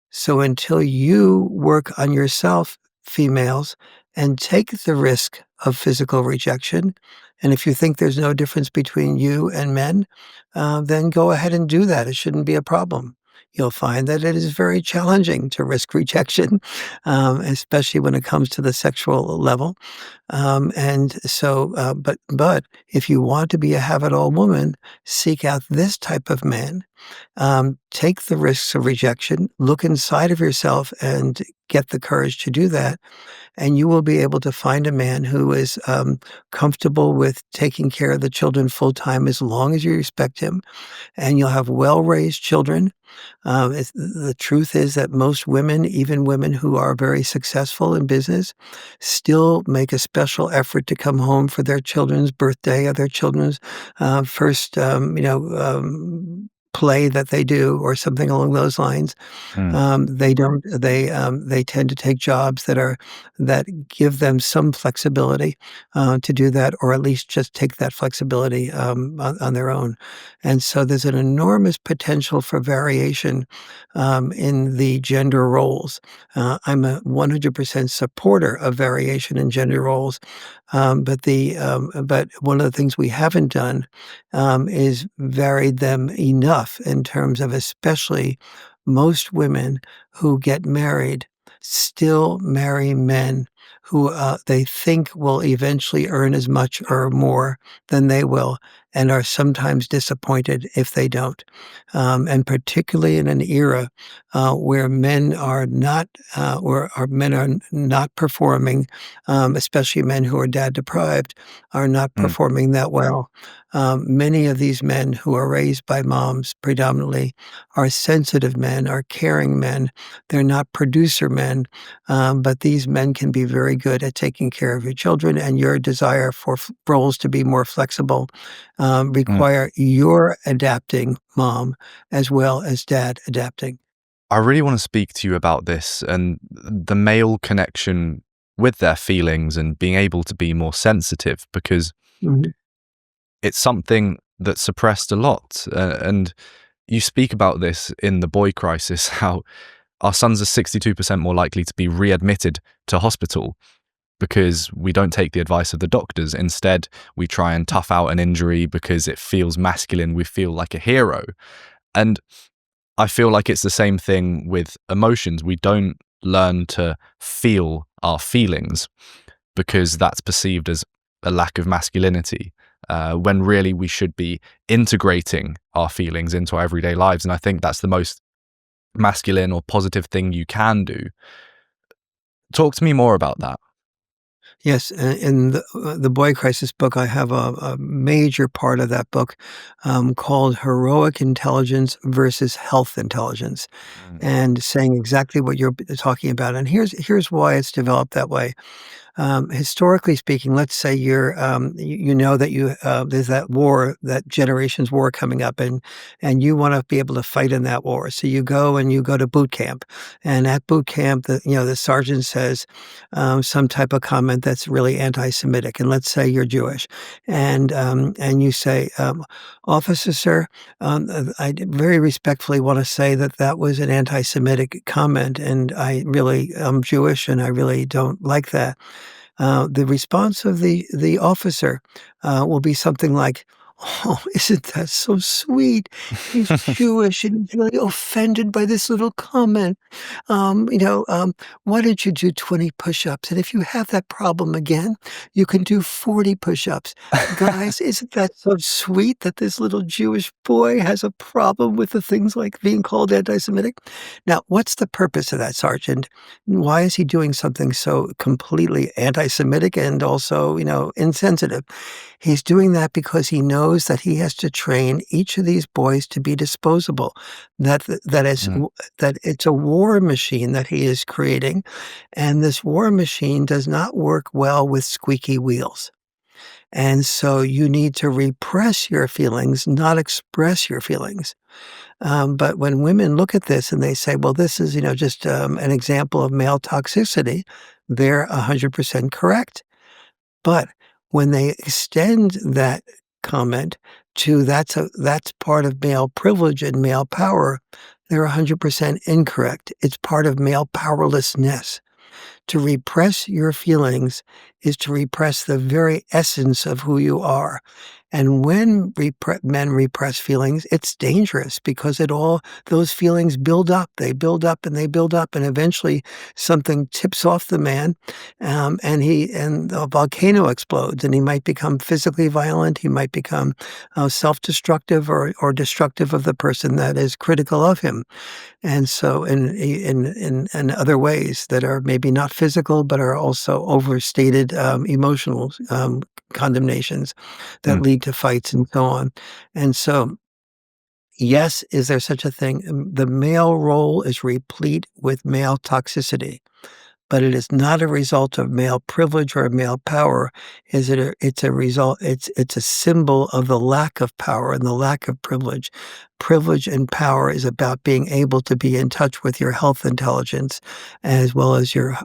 Speaker 2: So until you work on yourself, females, and take the risk of physical rejection, and if you think there's no difference between you and men, then go ahead and do that. It shouldn't be a problem. You'll find that it is very challenging to risk rejection, especially when it comes to the sexual level. But if you want to be a have-it-all woman, seek out this type of man. Take the risks of rejection, look inside of yourself and get the courage to do that. And you will be able to find a man who is comfortable with taking care of the children full time as long as you respect him. And you'll have well raised children. The truth is that most women, even women who are very successful in business, still make a special effort to come home for their children's birthday or their children's first, play that they do or something along those lines.
Speaker 1: mm,
Speaker 2: They tend to take jobs that give them some flexibility to do that, or at least just take that flexibility on their own. And so there's an enormous potential for variation in the gender roles. I'm a 100% supporter of variation in gender roles, but one of the things we haven't done is varied them enough in terms of especially most women who get married still marry men who they think will eventually earn as much or more than they will. and are sometimes disappointed if they don't. And particularly in an era where men are not, not performing, especially men who are dad deprived, are not
Speaker 1: Mm.
Speaker 2: performing that well. Many of these men who are raised by moms predominantly are sensitive men, are caring men. They're not producer men, but these men can be very good at taking care of your children, and your desire for roles to be more flexible
Speaker 1: Mm.
Speaker 2: require your adapting, mom, as well as dad adapting.
Speaker 1: I really want to speak to you about this and the male connection with their feelings and being able to be more sensitive, because
Speaker 2: Mhm.
Speaker 1: it's something that's suppressed a lot. And you speak about this in The Boy Crisis, how our sons are 62% more likely to be readmitted to hospital because we don't take the advice of the doctors. Instead, we try and tough out an injury because it feels masculine. We feel like a hero. And I feel like it's the same thing with emotions. We don't learn to feel our feelings because that's perceived as a lack of masculinity, when really we should be integrating our feelings into our everyday lives. And I think that's the most masculine or positive thing you can do. Talk to me more about that.
Speaker 2: Yes, in the Boy Crisis book, I have a major part of that book called Heroic Intelligence versus Health Intelligence,
Speaker 1: Mm.
Speaker 2: and saying exactly what you're talking about. And here's why it's developed that way. Historically speaking, let's say you know that there's that war, that generations war coming up, and you want to be able to fight in that war. So you go to boot camp, and at boot camp, the sergeant says some type of comment that's really anti-Semitic, and let's say you're Jewish, and you say, "Officer, sir, I very respectfully want to say that that was an anti-Semitic comment, and I really am Jewish, and I really don't like that." The response of the officer will be something like, "Oh, isn't that so sweet? He's Jewish and he's really offended by this little comment. Why don't you do 20 push-ups? And if you have that problem again, you can do 40 push-ups. Guys, isn't that so sweet that this little Jewish boy has a problem with the things like being called anti-Semitic?" Now, what's the purpose of that, Sergeant? Why is he doing something so completely anti-Semitic and also, insensitive? He's doing that because he knows that he has to train each of these boys to be disposable, that that is
Speaker 1: Mm.
Speaker 2: that it's a war machine that he is creating, and this war machine does not work well with squeaky wheels. And so you need to repress your feelings, not express your feelings. But when women look at this and they say, well, this is, just an example of male toxicity, they're 100% correct. But when they extend that comment to that's part of male privilege and male power, they're 100% incorrect. It's part of male powerlessness. To repress your feelings is to repress the very essence of who you are. And when men repress feelings, it's dangerous because those feelings build up. They build up and they build up, and eventually something tips off the man, and the volcano explodes, and he might become physically violent. He might become self-destructive or destructive of the person that is critical of him. And so in other ways that are maybe not physical, but are also overstated, emotional, condemnations that
Speaker 1: Mm.
Speaker 2: lead to fights and so on. And so, yes, is there such a thing? The male role is replete with male toxicity, but it is not a result of male privilege or male power. It's a result, it's a symbol of the lack of power and the lack of privilege. Privilege and power is about being able to be in touch with your health intelligence as well as your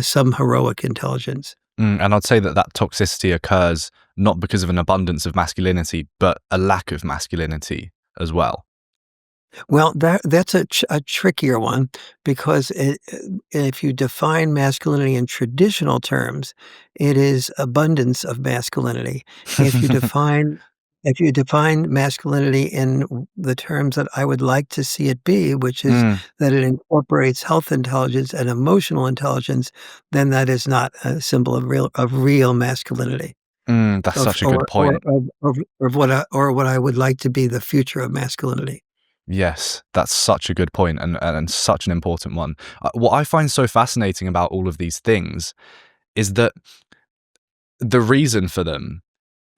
Speaker 2: some heroic intelligence.
Speaker 1: And I'd say that that toxicity occurs not because of an abundance of masculinity, but a lack of masculinity as well.
Speaker 2: Well, that's a trickier one because if you define masculinity in traditional terms, it is abundance of masculinity. If you define if you define masculinity in the terms that I would like to see it be, which is
Speaker 1: Mm.
Speaker 2: that it incorporates health intelligence and emotional intelligence, then that is not a symbol of real masculinity.
Speaker 1: That's
Speaker 2: of
Speaker 1: such a good point.
Speaker 2: or what I would like to be the future of masculinity.
Speaker 1: Yes, that's such a good point, and such an important one. What I find so fascinating about all of these things is that the reason for them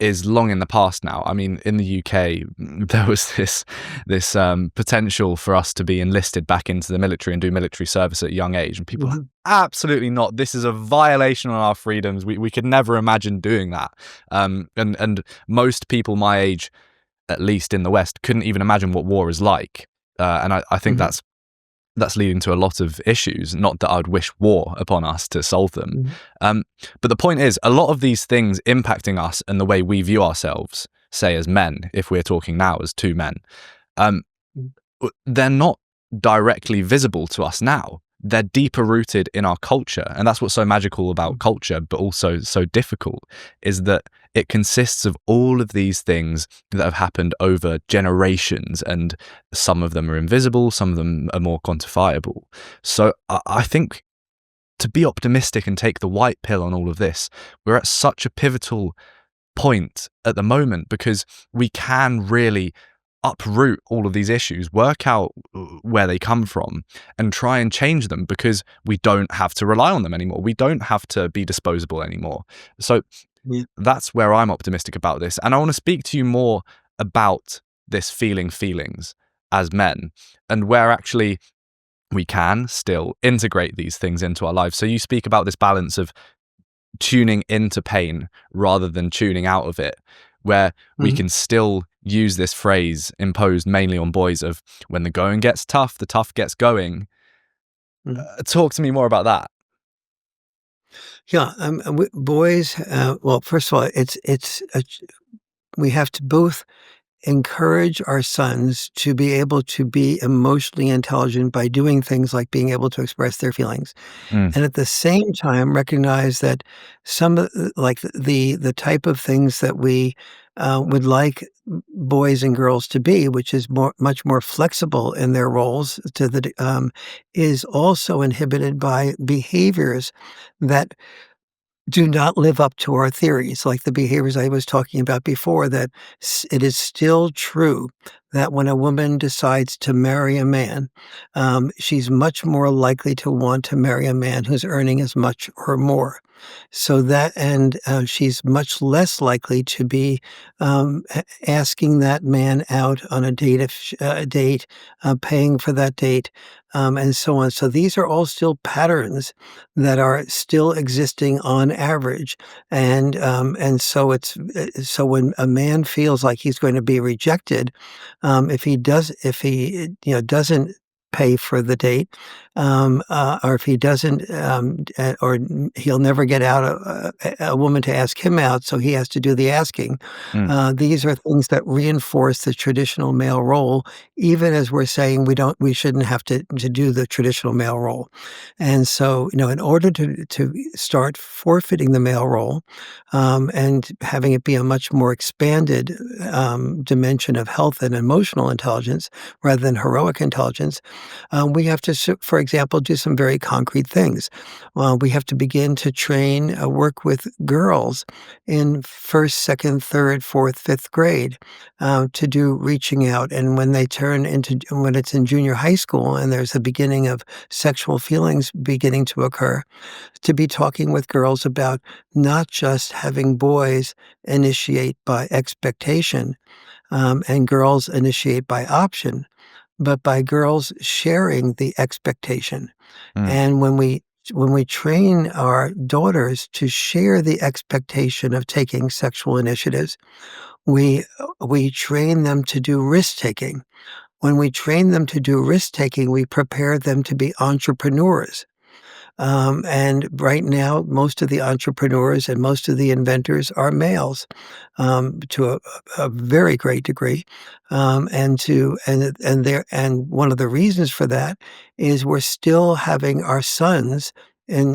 Speaker 1: is long in the past now. I mean, in the UK, there was this potential for us to be enlisted back into the military and do military service at a young age, and people are
Speaker 2: Mhm,
Speaker 1: absolutely not. This is a violation on our freedoms. We could never imagine doing that. And most people my age, at least in the West, couldn't even imagine what war is like. And I think
Speaker 2: mhm,
Speaker 1: that's leading to a lot of issues. Not that I'd wish war upon us to solve them.
Speaker 2: mhm,
Speaker 1: Um, but the point is, a lot of these things impacting us and the way we view ourselves, say as men, if we're talking now as two men, um,
Speaker 2: mhm,
Speaker 1: they're not directly visible to us now. They're deeper rooted in our culture. And that's what's so magical about culture, but also so difficult, is that it consists of all of these things that have happened over generations. And some of them are invisible, some of them are more quantifiable. So I think to be optimistic and take the white pill on all of this, we're at such a pivotal point at the moment because we can really uproot all of these issues, work out where they come from, and try and change them because we don't have to rely on them anymore. We don't have to be disposable anymore. So
Speaker 2: yeah.
Speaker 1: that's where I'm optimistic about this. And I want to speak to you more about this feeling feelings as men and where actually we can still integrate these things into our lives. So you speak about this balance of tuning into pain rather than tuning out of it, where we
Speaker 2: Mhm,
Speaker 1: can still use this phrase imposed mainly on boys of when the going gets tough, the tough gets going.
Speaker 2: mhm.
Speaker 1: Talk to me more about that.
Speaker 2: Yeah, boys, well, first of all, we have to both encourage our sons to be able to be emotionally intelligent by doing things like being able to express their feelings.
Speaker 1: Mm,
Speaker 2: And at the same time, recognize that some of like the type of things that we would like boys and girls to be, which is much more flexible in their roles, is also inhibited by behaviors that do not live up to our theories, like the behaviors I was talking about before, that it is still true that when a woman decides to marry a man, she's much more likely to want to marry a man who's earning as much or more. So that, and she's much less likely to be asking that man out on a date, paying for that date, and so on. So these are all still patterns that are still existing on average. And so so when a man feels like he's going to be rejected, if he, doesn't pay for the date, or if he doesn't, he'll never get out a woman to ask him out, so he has to do the asking.
Speaker 1: mm,
Speaker 2: These are things that reinforce the traditional male role, even as we're saying we shouldn't have to do the traditional male role. And so, in order to start forfeiting the male role, and having it be a much more expanded dimension of health and emotional intelligence rather than heroic intelligence, we have to, for example, do some very concrete things. Well, we have to begin to work with girls in first, second, third, fourth, fifth grade to do reaching out. And when it's in junior high school and there's a beginning of sexual feelings beginning to occur, to be talking with girls about not just having boys initiate by expectation, and girls initiate by option, but by girls sharing the expectation.
Speaker 1: mm,
Speaker 2: And when we train our daughters to share the expectation of taking sexual initiatives, we train them to do risk taking. When we train them to do risk taking, we prepare them to be entrepreneurs. And right now, most of the entrepreneurs and most of the inventors are males, to a very great degree. And one of the reasons for that is we're still having our sons and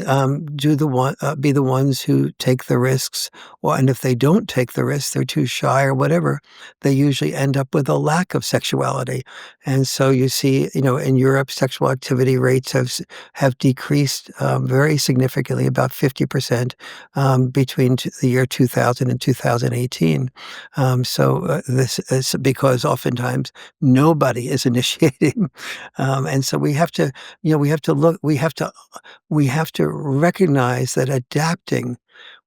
Speaker 2: be the ones who take the risks. And if they don't take the risks, they're too shy or whatever, they usually end up with a lack of sexuality. And so you see, in Europe, sexual activity rates have decreased very significantly, about 50% between the year 2000 and 2018. This is because oftentimes nobody is initiating, and so we have to, we have to look, we have to recognize that adapting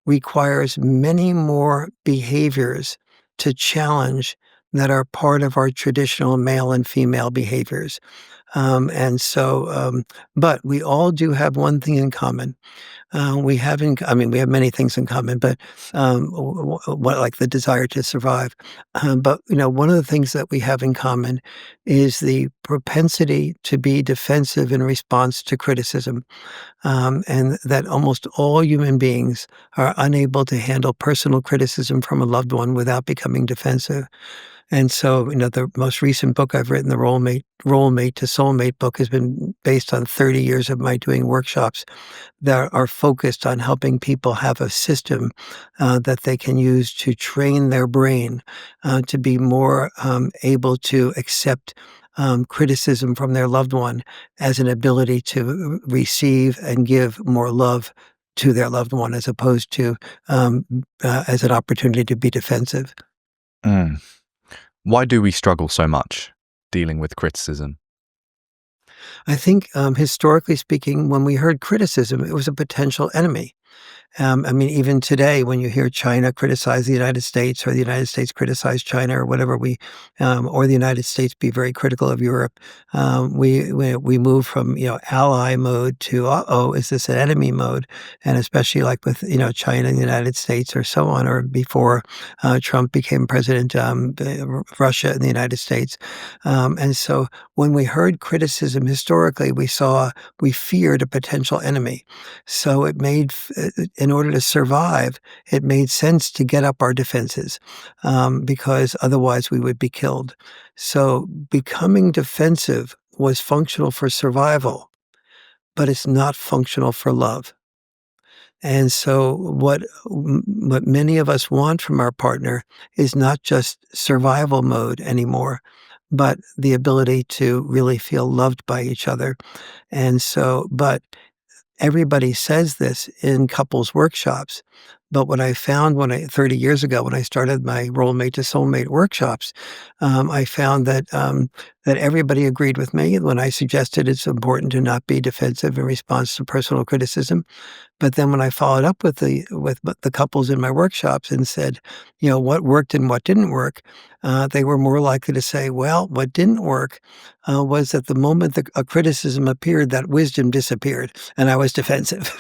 Speaker 2: requires many more behaviors to challenge that are part of our traditional male and female behaviors. But we all do have one thing in common. We have many things in common, but what like the desire to survive. But one of the things that we have in common is the propensity to be defensive in response to criticism, and that almost all human beings are unable to handle personal criticism from a loved one without becoming defensive. And so, the most recent book I've written, the Role Mate to Soulmate book, has been based on 30 years of my doing workshops that are focused on helping people have a system that they can use to train their brain to be more able to accept criticism from their loved one as an ability to receive and give more love to their loved one, as opposed to as an opportunity to be defensive.
Speaker 1: Mm. Why do we struggle so much dealing with criticism?
Speaker 2: I think, historically speaking, when we heard criticism, it was a potential enemy. Even today, when you hear China criticize the United States, or the United States criticize China, or whatever, or the United States be very critical of Europe, we move from ally mode to is this an enemy mode? And especially like with China and the United States, or so on, or before Trump became president, Russia and the United States, and so when we heard criticism historically, we feared a potential enemy. So in order to survive, it made sense to get up our defenses, because otherwise we would be killed. So becoming defensive was functional for survival, but it's not functional for love. And so what many of us want from our partner is not just survival mode anymore, but the ability to really feel loved by each other. But everybody says this in couples workshops, but what I found 30 years ago, when I started my Role Mate to Soulmate workshops, I found that everybody agreed with me when I suggested it's important to not be defensive in response to personal criticism. But then when I followed up with the couples in my workshops and said, what worked and what didn't work, they were more likely to say, well, what didn't work was that the moment a criticism appeared, that wisdom disappeared, and I was defensive.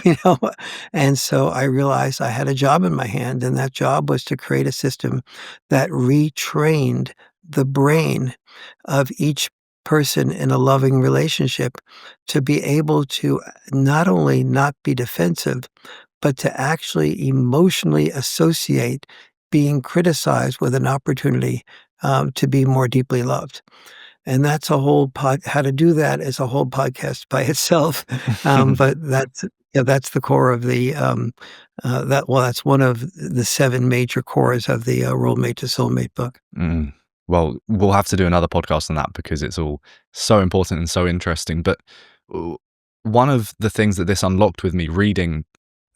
Speaker 2: And so I realized I had a job in my hand, and that job was to create a system that retrained the brain of each person in a loving relationship to be able to not only not be defensive, but to actually emotionally associate being criticized with an opportunity to be more deeply loved. And that's how to do that is a whole podcast by itself. But that's the core of that's one of the 7 major cores of the Role Mate to Soulmate book.
Speaker 1: Mm. Well, we'll have to do another podcast on that because it's all so important and so interesting. But one of the things that this unlocked with me reading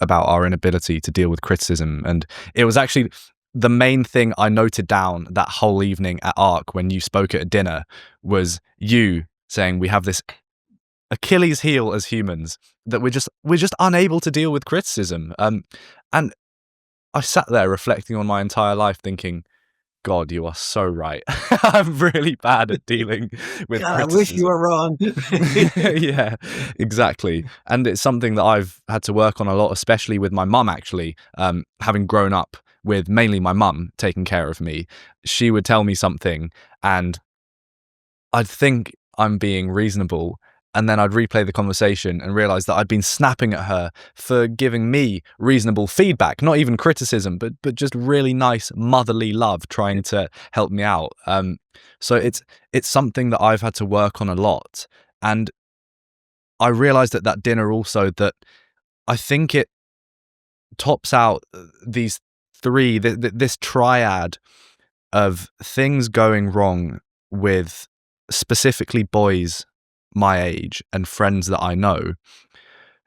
Speaker 1: about our inability to deal with criticism, and it was actually the main thing I noted down that whole evening at ARC when you spoke at a dinner, was you saying we have this Achilles heel as humans, that we're just unable to deal with criticism. And I sat there reflecting on my entire life thinking, God, you are so right. I'm really bad at dealing with
Speaker 2: God, I wish you
Speaker 1: criticism.
Speaker 2: were wrong.
Speaker 1: Yeah, exactly. And it's something that I've had to work on a lot, especially with my mum, actually. Having grown up with mainly my mum taking care of me, she would tell me something and I'd think I'm being reasonable, and then I'd replay the conversation and realize that I'd been snapping at her for giving me reasonable feedback, not even criticism, but just really nice motherly love, trying to help me out. So it's something that I've had to work on a lot. And I realized at that dinner also that I think it tops out these three, this triad of things going wrong with specifically boys my age and friends that I know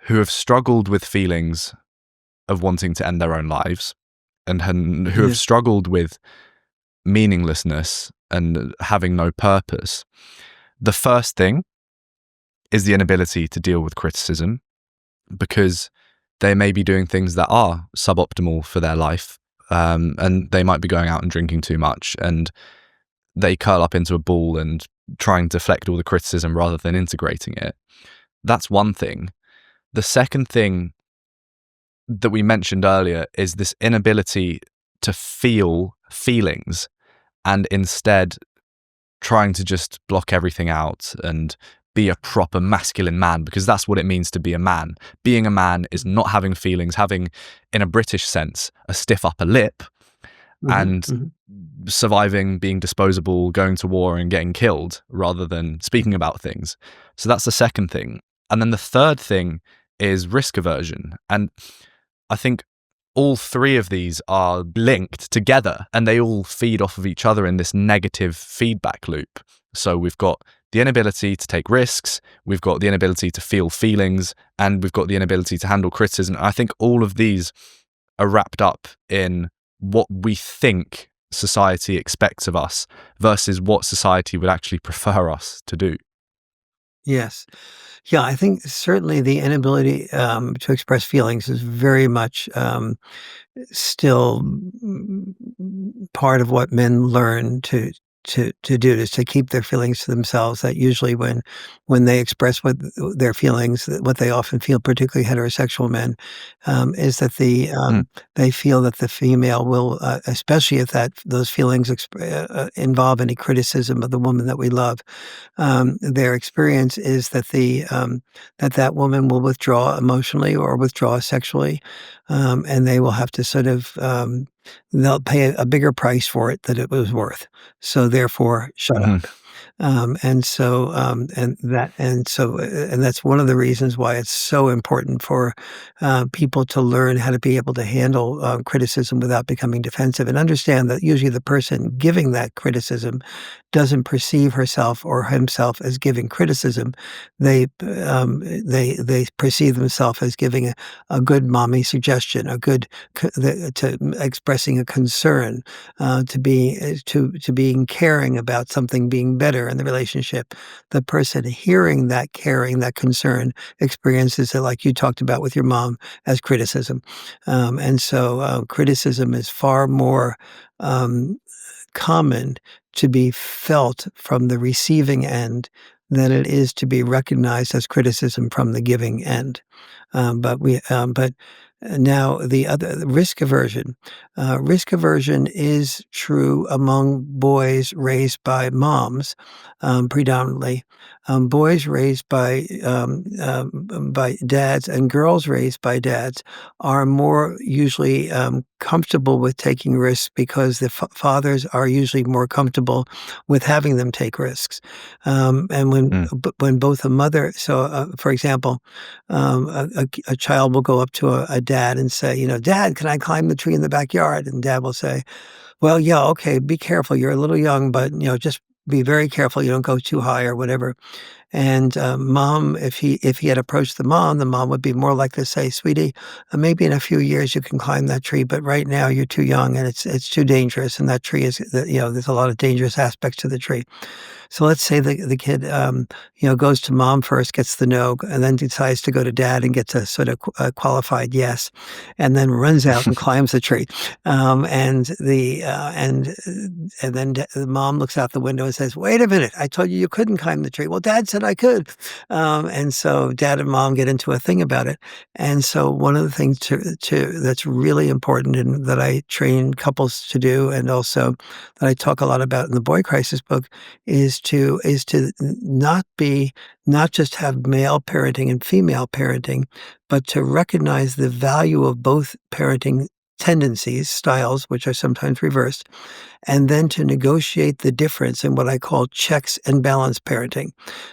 Speaker 1: who have struggled with feelings of wanting to end their own lives and who have
Speaker 2: Yeah.
Speaker 1: struggled with meaninglessness and having no purpose. The first thing is the inability to deal with criticism because they may be doing things that are suboptimal for their life, and they might be going out and drinking too much, and they curl up into a ball and try and deflect all the criticism rather than integrating it. That's one thing. The second thing that we mentioned earlier is this inability to feel feelings and instead trying to just block everything out and be a proper masculine man, because that's what it means to be a man. Being a man is not having feelings, having, in a British sense, a stiff upper lip,
Speaker 2: Mhm,
Speaker 1: and
Speaker 2: mhm.
Speaker 1: surviving, being disposable, going to war and getting killed rather than speaking about things. So that's the second thing. And then the third thing is risk aversion. And I think all three of these are linked together and they all feed off of each other in this negative feedback loop. So we've got the inability to take risks, we've got the inability to feel feelings, and we've got the inability to handle criticism. I think all of these are wrapped up in what we think society expects of us versus what society would actually prefer us to do.
Speaker 2: Yes. Yeah, I think certainly the inability, to express feelings is very much, still part of what men learn to do is to keep their feelings to themselves. That usually when they express what their feelings, what they often feel, particularly heterosexual men, is that
Speaker 1: Mm,
Speaker 2: they feel that the female will, especially if those feelings involve any criticism of the woman that we love, their experience is that that woman will withdraw emotionally or withdraw sexually, and they will have to sort of they'll pay a bigger price for it than it was worth. So therefore, shut
Speaker 1: mhm,
Speaker 2: up. And that's one of the reasons why it's so important for people to learn how to be able to handle criticism without becoming defensive, and understand that usually the person giving that criticism doesn't perceive herself or himself as giving criticism. They perceive themselves as giving a good mommy suggestion, a good to expressing a concern, to being caring about something being better in the relationship. The person hearing that caring, that concern, experiences it, like you talked about with your mom, as criticism. Criticism is far more um, common to be felt from the receiving end than it is to be recognized as criticism from the giving end. But now the risk aversion is true among boys raised by moms, predominantly. Boys raised by dads and girls raised by dads are more usually comfortable with taking risks because the fathers are usually more comfortable with having them take risks. And
Speaker 1: mm.
Speaker 2: when both a mother, for example, a child will go up to a dad and say, "Dad, can I climb the tree in the backyard?" And dad will say, "Well, yeah, okay, be careful. You're a little young, but just be very careful. You don't go too high or whatever." And, mom, if he had approached the mom would be more likely to say, "Sweetie, maybe in a few years you can climb that tree, but right now you're too young and it's too dangerous, and that tree is there's a lot of dangerous aspects to the tree." So let's say the kid, goes to mom first, gets the no, and then decides to go to dad and gets a sort of qualified yes, and then runs out and climbs the tree. And then the mom looks out the window and says, "Wait a minute, I told you you couldn't climb the tree." "Well, dad said I could." And so dad and mom get into a thing about it. And so one of the things that's really important and that I train couples to do, and also that I talk a lot about in the Boy Crisis book, is to not just have male parenting and female parenting, but to recognize the value of both parenting tendencies, styles, which are sometimes reversed, and then to negotiate the difference in what I call checks and balance parenting.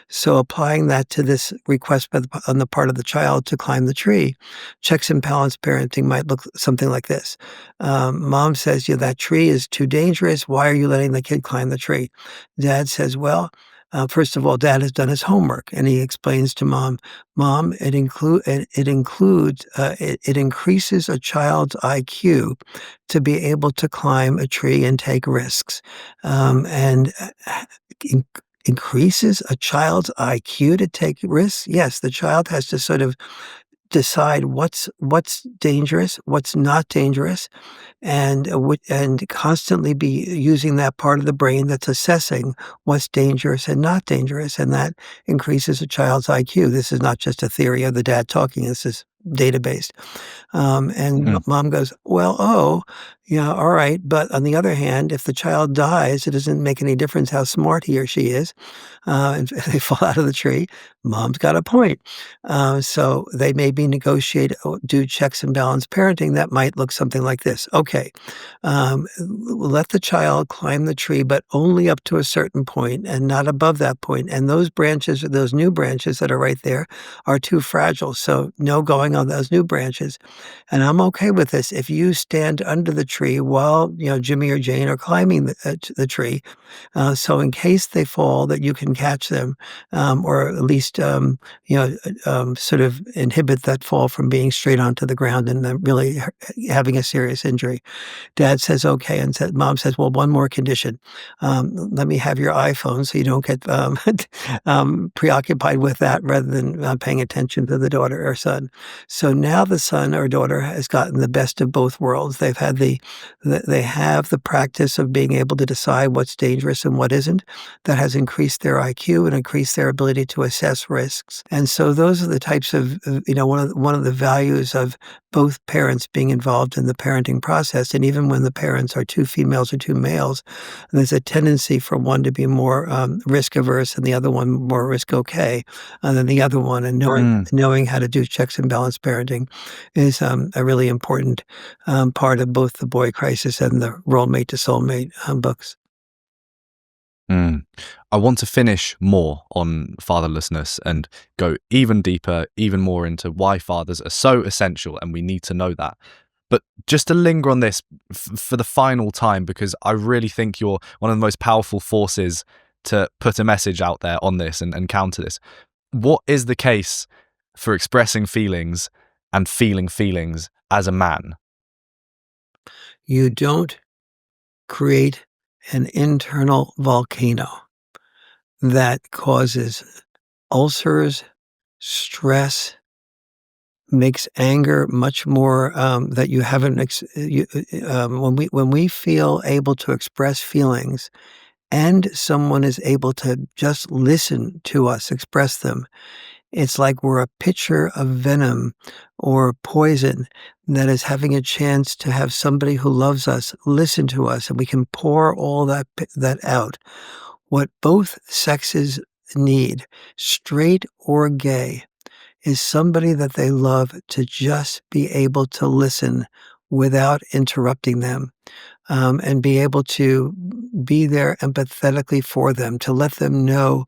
Speaker 2: So applying that to this request on the part of the child to climb the tree, checks and balance parenting might look something like this. Mom says, yeah, that tree is too dangerous. Why are you letting the kid climb the tree? Dad says, well, first of all, dad has done his homework, and he explains to mom, it increases a child's IQ to be able to climb a tree and take risks. And in increases a child's IQ to take risks? Yes, the child has to sort of decide what's dangerous, what's not dangerous, and constantly be using that part of the brain that's assessing what's dangerous and not dangerous, and that increases a child's IQ. This is not just a theory of the dad talking, this is data-based. And
Speaker 1: Mm.
Speaker 2: mom goes, "Well, oh, yeah, all right, but on the other hand, if the child dies, it doesn't make any difference how smart he or she is. If they fall out of the tree, mom's got a point." So they maybe do checks and balance parenting that might look something like this. Okay, let the child climb the tree, but only up to a certain point and not above that point. And those branches, those new branches that are right there, are too fragile. So no going on those new branches. And I'm okay with this if you stand under the tree while, Jimmy or Jane are climbing the tree. So in case they fall, that you can catch them, or at least, sort of inhibit that fall from being straight onto the ground and then really having a serious injury. Dad says, "Okay," and mom says, "Well, one more condition. Let me have your iPhone so you don't get, preoccupied with that rather than, paying attention to the daughter or son." So now the son or daughter has gotten the best of both worlds. They have the practice of being able to decide what's dangerous and what isn't. That has increased their IQ and increased their ability to assess risks. And so those are the types of, one of the values of both parents being involved in the parenting process. And even when the parents are two females or two males, there's a tendency for one to be more risk averse and the other one more risk okay than the other one. And
Speaker 1: Mm.
Speaker 2: knowing how to do checks and balance parenting is a really important part of both the Boy Crisis and the Role Mate to Soulmate books.
Speaker 1: Mm. I want to finish more on fatherlessness and go even deeper, even more into why fathers are so essential, and we need to know that. But just to linger on this for the final time, because I really think you're one of the most powerful forces to put a message out there on this and counter this. What is the case for expressing feelings and feeling feelings as a man?
Speaker 2: You don't create an internal volcano that causes ulcers, stress, makes anger much more that you haven't. When we feel able to express feelings, and someone is able to just listen to us express them, it's like we're a pitcher of venom or poison that is having a chance to have somebody who loves us listen to us, and we can pour all that out. What both sexes need, straight or gay, is somebody that they love to just be able to listen without interrupting them, and be able to be there empathetically for them, to let them know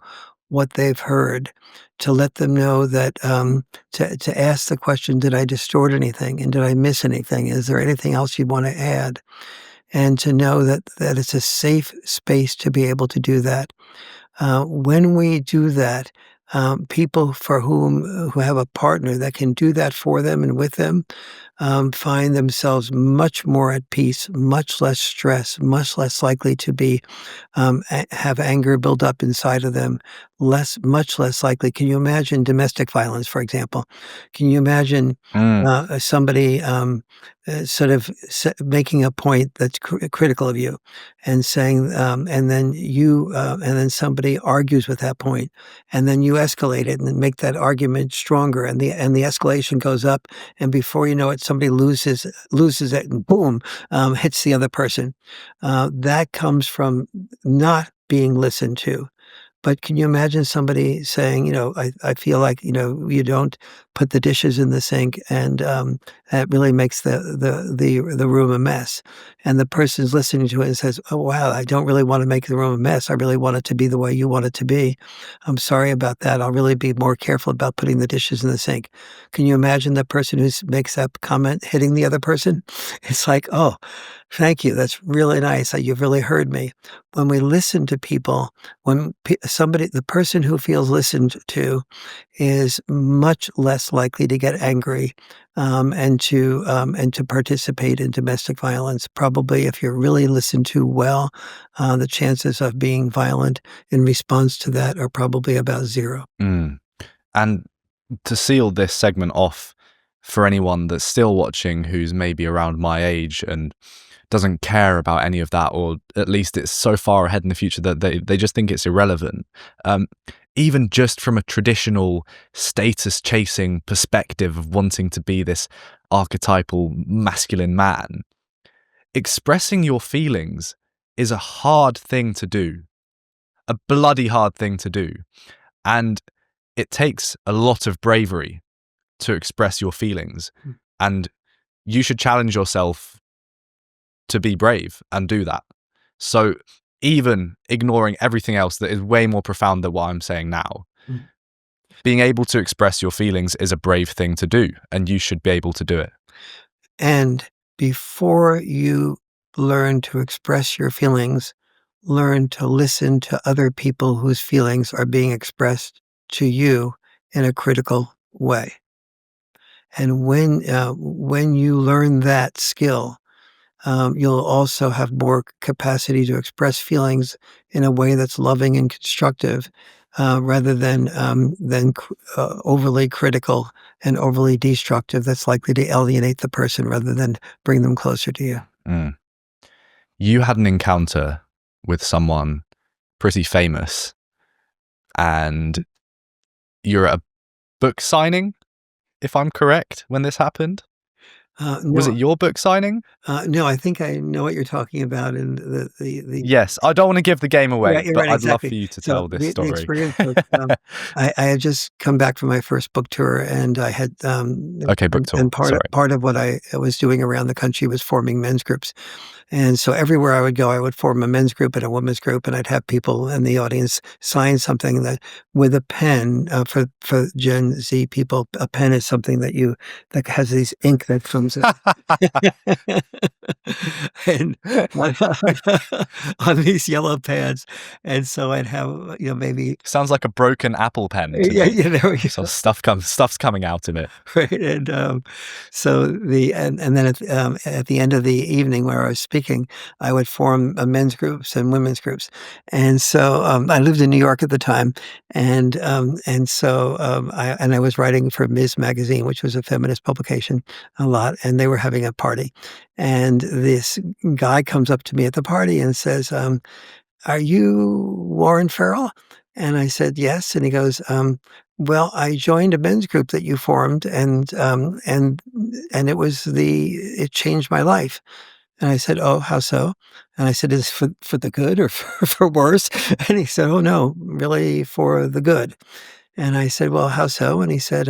Speaker 2: what they've heard, to let them know that, to ask the question, "Did I distort anything? And did I miss anything? Is there anything else you want to add?" And to know that it's a safe space to be able to do that. When we do that, people who have a partner that can do that for them and with them, find themselves much more at peace, much less stress, much less likely to have anger build up inside of them, much less likely. Can you imagine domestic violence, for example? Can you imagine
Speaker 1: Mm.
Speaker 2: somebody sort of making a point that's critical of you, and saying, and then somebody argues with that point, and then you escalate it and make that argument stronger, and the escalation goes up, and before you know it, somebody loses it, and boom, hits the other person. That comes from not being listened to. But can you imagine somebody saying, I feel like, you don't put the dishes in the sink, and that really makes the room a mess. And the person's listening to it and says, "Oh, wow, I don't really want to make the room a mess. I really want it to be the way you want it to be. I'm sorry about that. I'll really be more careful about putting the dishes in the sink." Can you imagine the person who makes that comment hitting the other person? It's like, "Oh, thank you. That's really nice. You've really heard me." When we listen to people, when the person who feels listened to is much less likely to get angry, and to participate in domestic violence. Probably, if you're really listened to well, the chances of being violent in response to that are probably about zero.
Speaker 1: Mm. And to seal this segment off, for anyone that's still watching who's maybe around my age and doesn't care about any of that, or at least it's so far ahead in the future that they just think it's irrelevant. Even just from a traditional status chasing perspective of wanting to be this archetypal masculine man, expressing your feelings is a hard thing to do, a bloody hard thing to do. And it takes a lot of bravery to express your feelings.
Speaker 2: Mm.
Speaker 1: And you should challenge yourself to be brave and do that. So even ignoring everything else that is way more profound than what I'm saying now,
Speaker 2: Mm.
Speaker 1: being able to express your feelings is a brave thing to do, and you should be able to do it.
Speaker 2: And before you learn to express your feelings, learn to listen to other people whose feelings are being expressed to you in a critical way. And when you learn that skill, you'll also have more capacity to express feelings in a way that's loving and constructive, rather than overly critical and overly destructive. That's likely to alienate the person rather than bring them closer to you.
Speaker 1: Mm. You had an encounter with someone pretty famous, and you're at a book signing, if I'm correct, when this happened. Was it
Speaker 2: No,
Speaker 1: your book signing?
Speaker 2: no, I think I know what you're talking about, and the
Speaker 1: Yes. I don't want to give the game
Speaker 2: yeah,
Speaker 1: away,
Speaker 2: you're
Speaker 1: but
Speaker 2: right,
Speaker 1: I'd love
Speaker 2: exactly.
Speaker 1: for you to
Speaker 2: So
Speaker 1: tell this
Speaker 2: the
Speaker 1: story.
Speaker 2: experience was, I had just come back from my first book tour, and I had,
Speaker 1: Okay, book tour.
Speaker 2: and
Speaker 1: Sorry.
Speaker 2: part of what I was doing around the country was forming men's groups. And so everywhere I would go, I would form a men's group and a women's group, and I'd have people in the audience sign something that with a pen. For Gen Z people, a pen is something that has these ink that comes out. And on these yellow pads, and so I'd have, maybe
Speaker 1: Sounds like a broken Apple pen to
Speaker 2: yeah,
Speaker 1: me.
Speaker 2: yeah, there we
Speaker 1: So
Speaker 2: go.
Speaker 1: stuff's coming out of it.
Speaker 2: Right, and, so and then at the end of the evening where I was speaking, I would form, men's groups and women's groups, and so, I lived in New York at the time, and so, I was writing for Ms. Magazine, which was a feminist publication, a lot, and they were having a party, and this guy comes up to me at the party and says, "Are you Warren Farrell?" And I said, "Yes." And he goes, "Well, I joined a men's group that you formed, and it changed my life." And I said, "Oh, how so?" And I said, "Is it for the good or for worse?" And he said, "Oh, no, really for the good." And I said, "Well, how so?" And he said,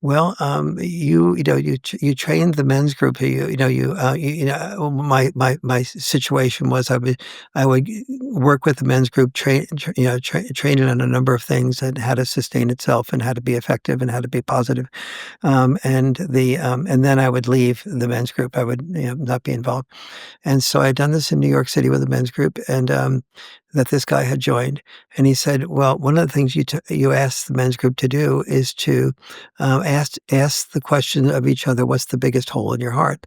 Speaker 2: "Well, you trained the men's group. My situation was I would work with the men's group, train it on a number of things and how to sustain itself and how to be effective and how to be positive. And then I would leave the men's group. I would, not be involved. And so I'd done this in New York City with a men's group, and that this guy had joined. And he said, "Well, one of the things you asked the men's group to do is to ask the question of each other, what's the biggest hole in your heart?"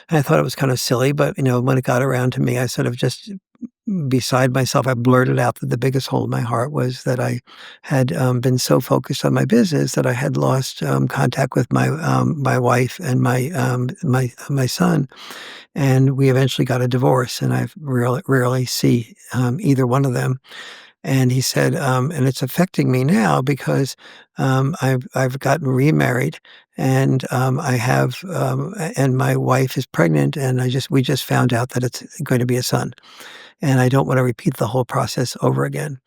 Speaker 2: And I thought it was kind of silly, but when it got around to me, I sort of just beside myself, I blurted out that the biggest hole in my heart was that I had been so focused on my business that I had lost contact with my wife and my son, and we eventually got a divorce, and I rarely see either one of them. And he said, and it's affecting me now because I've gotten remarried, and I have and my wife is pregnant, and we just found out that it's going to be a son, and I don't want to repeat the whole process over again.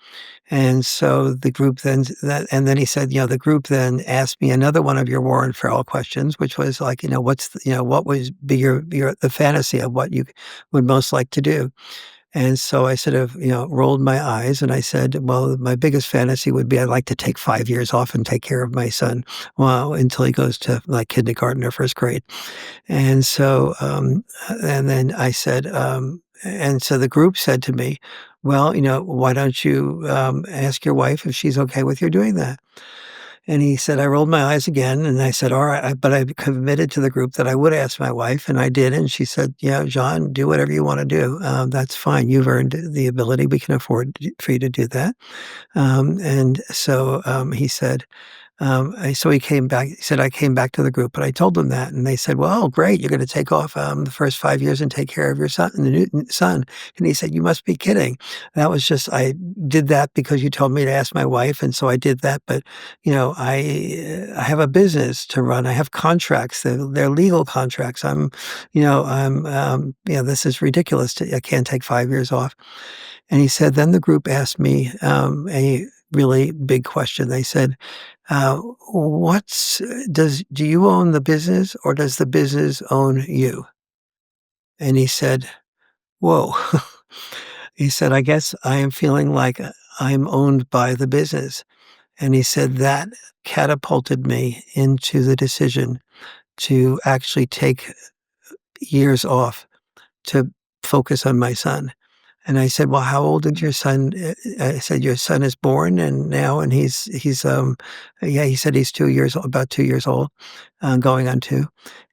Speaker 2: And so the group and then he said, the group then asked me another one of your Warren Farrell questions, which was like, what was be the fantasy of what you would most like to do? And so I sort of, rolled my eyes and I said, well, my biggest fantasy would be I'd like to take 5 years off and take care of my son, well, until he goes to like kindergarten or first grade. And so, and then I said, and so the group said to me, well, why don't you ask your wife if she's okay with you doing that? And he said, I rolled my eyes again and I said, all right, but I committed to the group that I would ask my wife, and I did. And she said, yeah, John, do whatever you want to do. That's fine. You've earned the ability. We can afford for you to do that. And so he said, so he came back. He said, I came back to the group, but I told them that, and they said, "Well, great, you're going to take off the first 5 years and take care of your son, the new son." And he said, "You must be kidding." That was just I did that because you told me to ask my wife, and so I did that. But I have a business to run. I have contracts. They're legal contracts. This is ridiculous. I can't take 5 years off. And he said, then the group asked me a really big question. They said, do you own the business or does the business own you?" And he said, whoa. He said, I guess I am feeling like I'm owned by the business. And he said that catapulted me into the decision to actually take years off to focus on my son. And I said, "Well, how old is your son?" I said, "Your son is born and now," and yeah, he said he's 2 years old, about 2 years old, going on 2.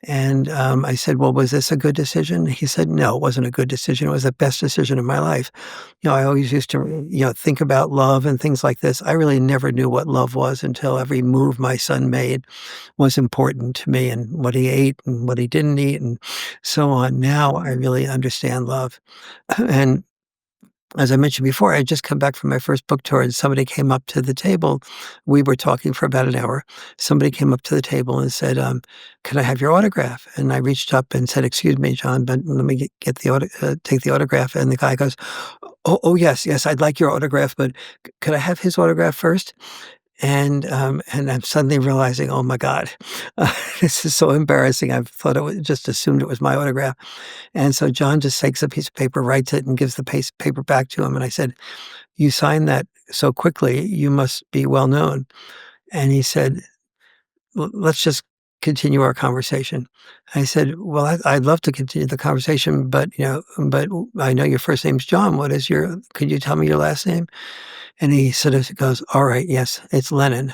Speaker 2: And, I said, "Well, was this a good decision?" He said, "No, it wasn't a good decision. It was the best decision of my life." I always used to, think about love and things like this. I really never knew what love was until every move my son made was important to me, and what he ate and what he didn't eat and so on. Now I really understand love. And as I mentioned before, I had just come back from my first book tour and somebody came up to the table. We were talking for about an hour. Somebody came up to the table and said, "Can I have your autograph?" And I reached up and said, "Excuse me, John, but let me take the autograph." And the guy goes, "Oh, yes, yes, I'd like your autograph, but could I have his autograph first?" And I'm suddenly realizing, oh my God, this is so embarrassing. I thought just assumed it was my autograph. And so John just takes a piece of paper, writes it, and gives the paper back to him. And I said, "You signed that so quickly, you must be well known." And he said, Let's just continue our conversation." I said, "Well, I'd love to continue the conversation, but I know your first name's John. Could you tell me your last name?" And he sort of goes, "All right, yes, it's Lennon."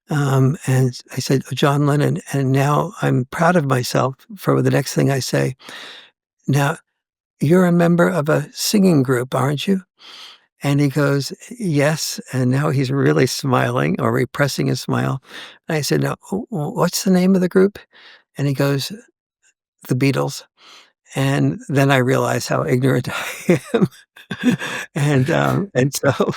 Speaker 2: And I said, "John Lennon." And now I'm proud of myself for the next thing I say. "Now, you're a member of a singing group, aren't you?" And he goes, "Yes." And now he's really smiling or repressing his smile. And I said, "Now, what's the name of the group?" And he goes, "The Beatles." And then I realized how ignorant I am. And so,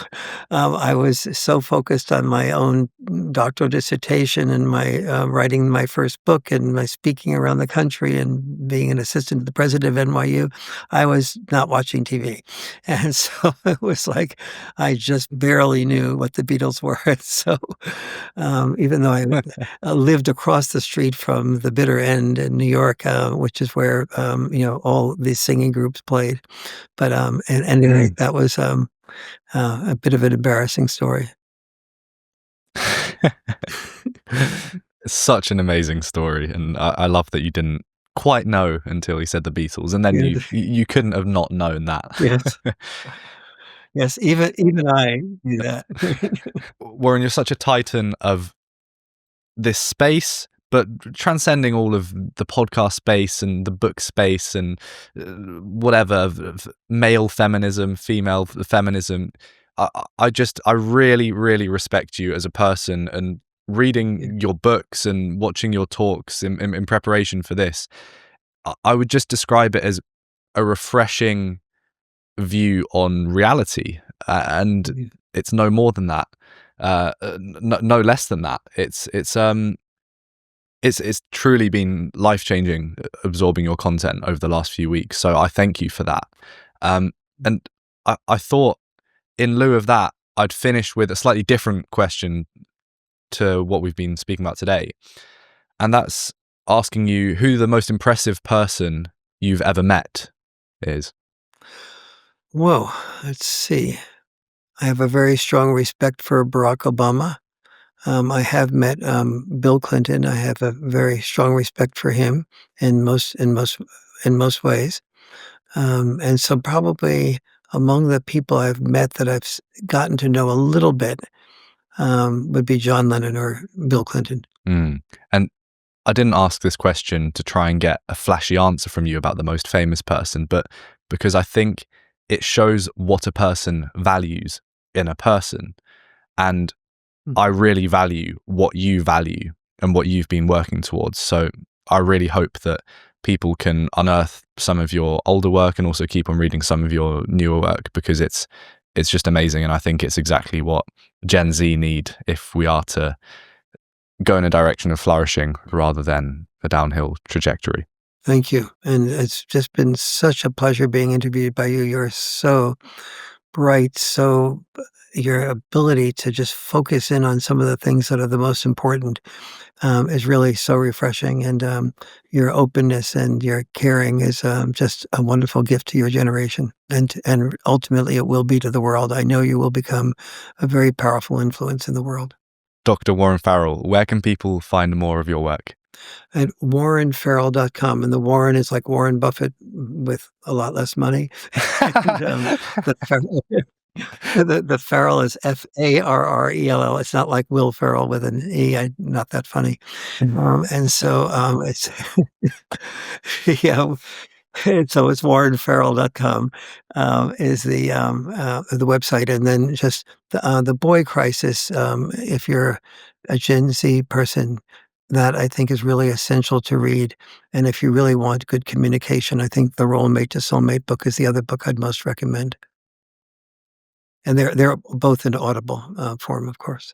Speaker 2: I was so focused on my own doctoral dissertation and my, writing my first book and my speaking around the country and being an assistant to the president of NYU, I was not watching TV. And so it was like I just barely knew what the Beatles were. And so, even though I lived across the street from the bitter end in New York, which is where, all these singing groups played. But, and anyway, that was, a bit of an embarrassing story.
Speaker 1: Such an amazing story, and I love that you didn't quite know until he said the Beatles, and then
Speaker 2: Yeah,
Speaker 1: you couldn't have not known that.
Speaker 2: yes, yes, even I knew that.
Speaker 1: Warren, you're such a titan of this space, but transcending all of the podcast space and the book space and whatever male feminism, female feminism. I really, really respect you as a person, and
Speaker 2: Yeah,
Speaker 1: reading your books and watching your talks in preparation for this, I would just describe it as a refreshing view on reality. And
Speaker 2: yeah,
Speaker 1: it's no more than that, no less than that. It's truly been life changing absorbing your content over the last few weeks. So I thank you for that. And I thought, in lieu of that, I'd finish with a slightly different question to what we've been speaking about today, and that's asking you who the most impressive person you've ever met is.
Speaker 2: Whoa, let's see. I have a very strong respect for Barack Obama. I have met Bill Clinton. I have a very strong respect for him in most ways. And so probably among the people I've met that I've gotten to know a little bit would be John Lennon or Bill Clinton.
Speaker 1: Mm. And I didn't ask this question to try and get a flashy answer from you about the most famous person, but because I think it shows what a person values in a person. And I really value what you value and what you've been working towards. So I really hope that people can unearth some of your older work and also keep on reading some of your newer work, because it's just amazing. And I think it's exactly what Gen Z need if we are to go in a direction of flourishing rather than a downhill trajectory.
Speaker 2: Thank you. And it's just been such a pleasure being interviewed by you. You're so bright, your ability to just focus in on some of the things that are the most important is really so refreshing. And your openness and your caring is just a wonderful gift to your generation. And ultimately, it will be to the world. I know you will become a very powerful influence in the world.
Speaker 1: Dr. Warren Farrell, where can people find more of your work?
Speaker 2: At warrenfarrell.com. And the Warren is like Warren Buffett with a lot less money. And the Farrell is Farrell. It's not like Will Ferrell with an E. Not that funny. And so it's yeah. And so it's warrenfarrell.com is the website. And then just the boy crisis, if you're a Gen Z person, that I think is really essential to read. And if you really want good communication, I think the Role Mate to Soulmate book is the other book I'd most recommend. And they're both in Audible form, of course.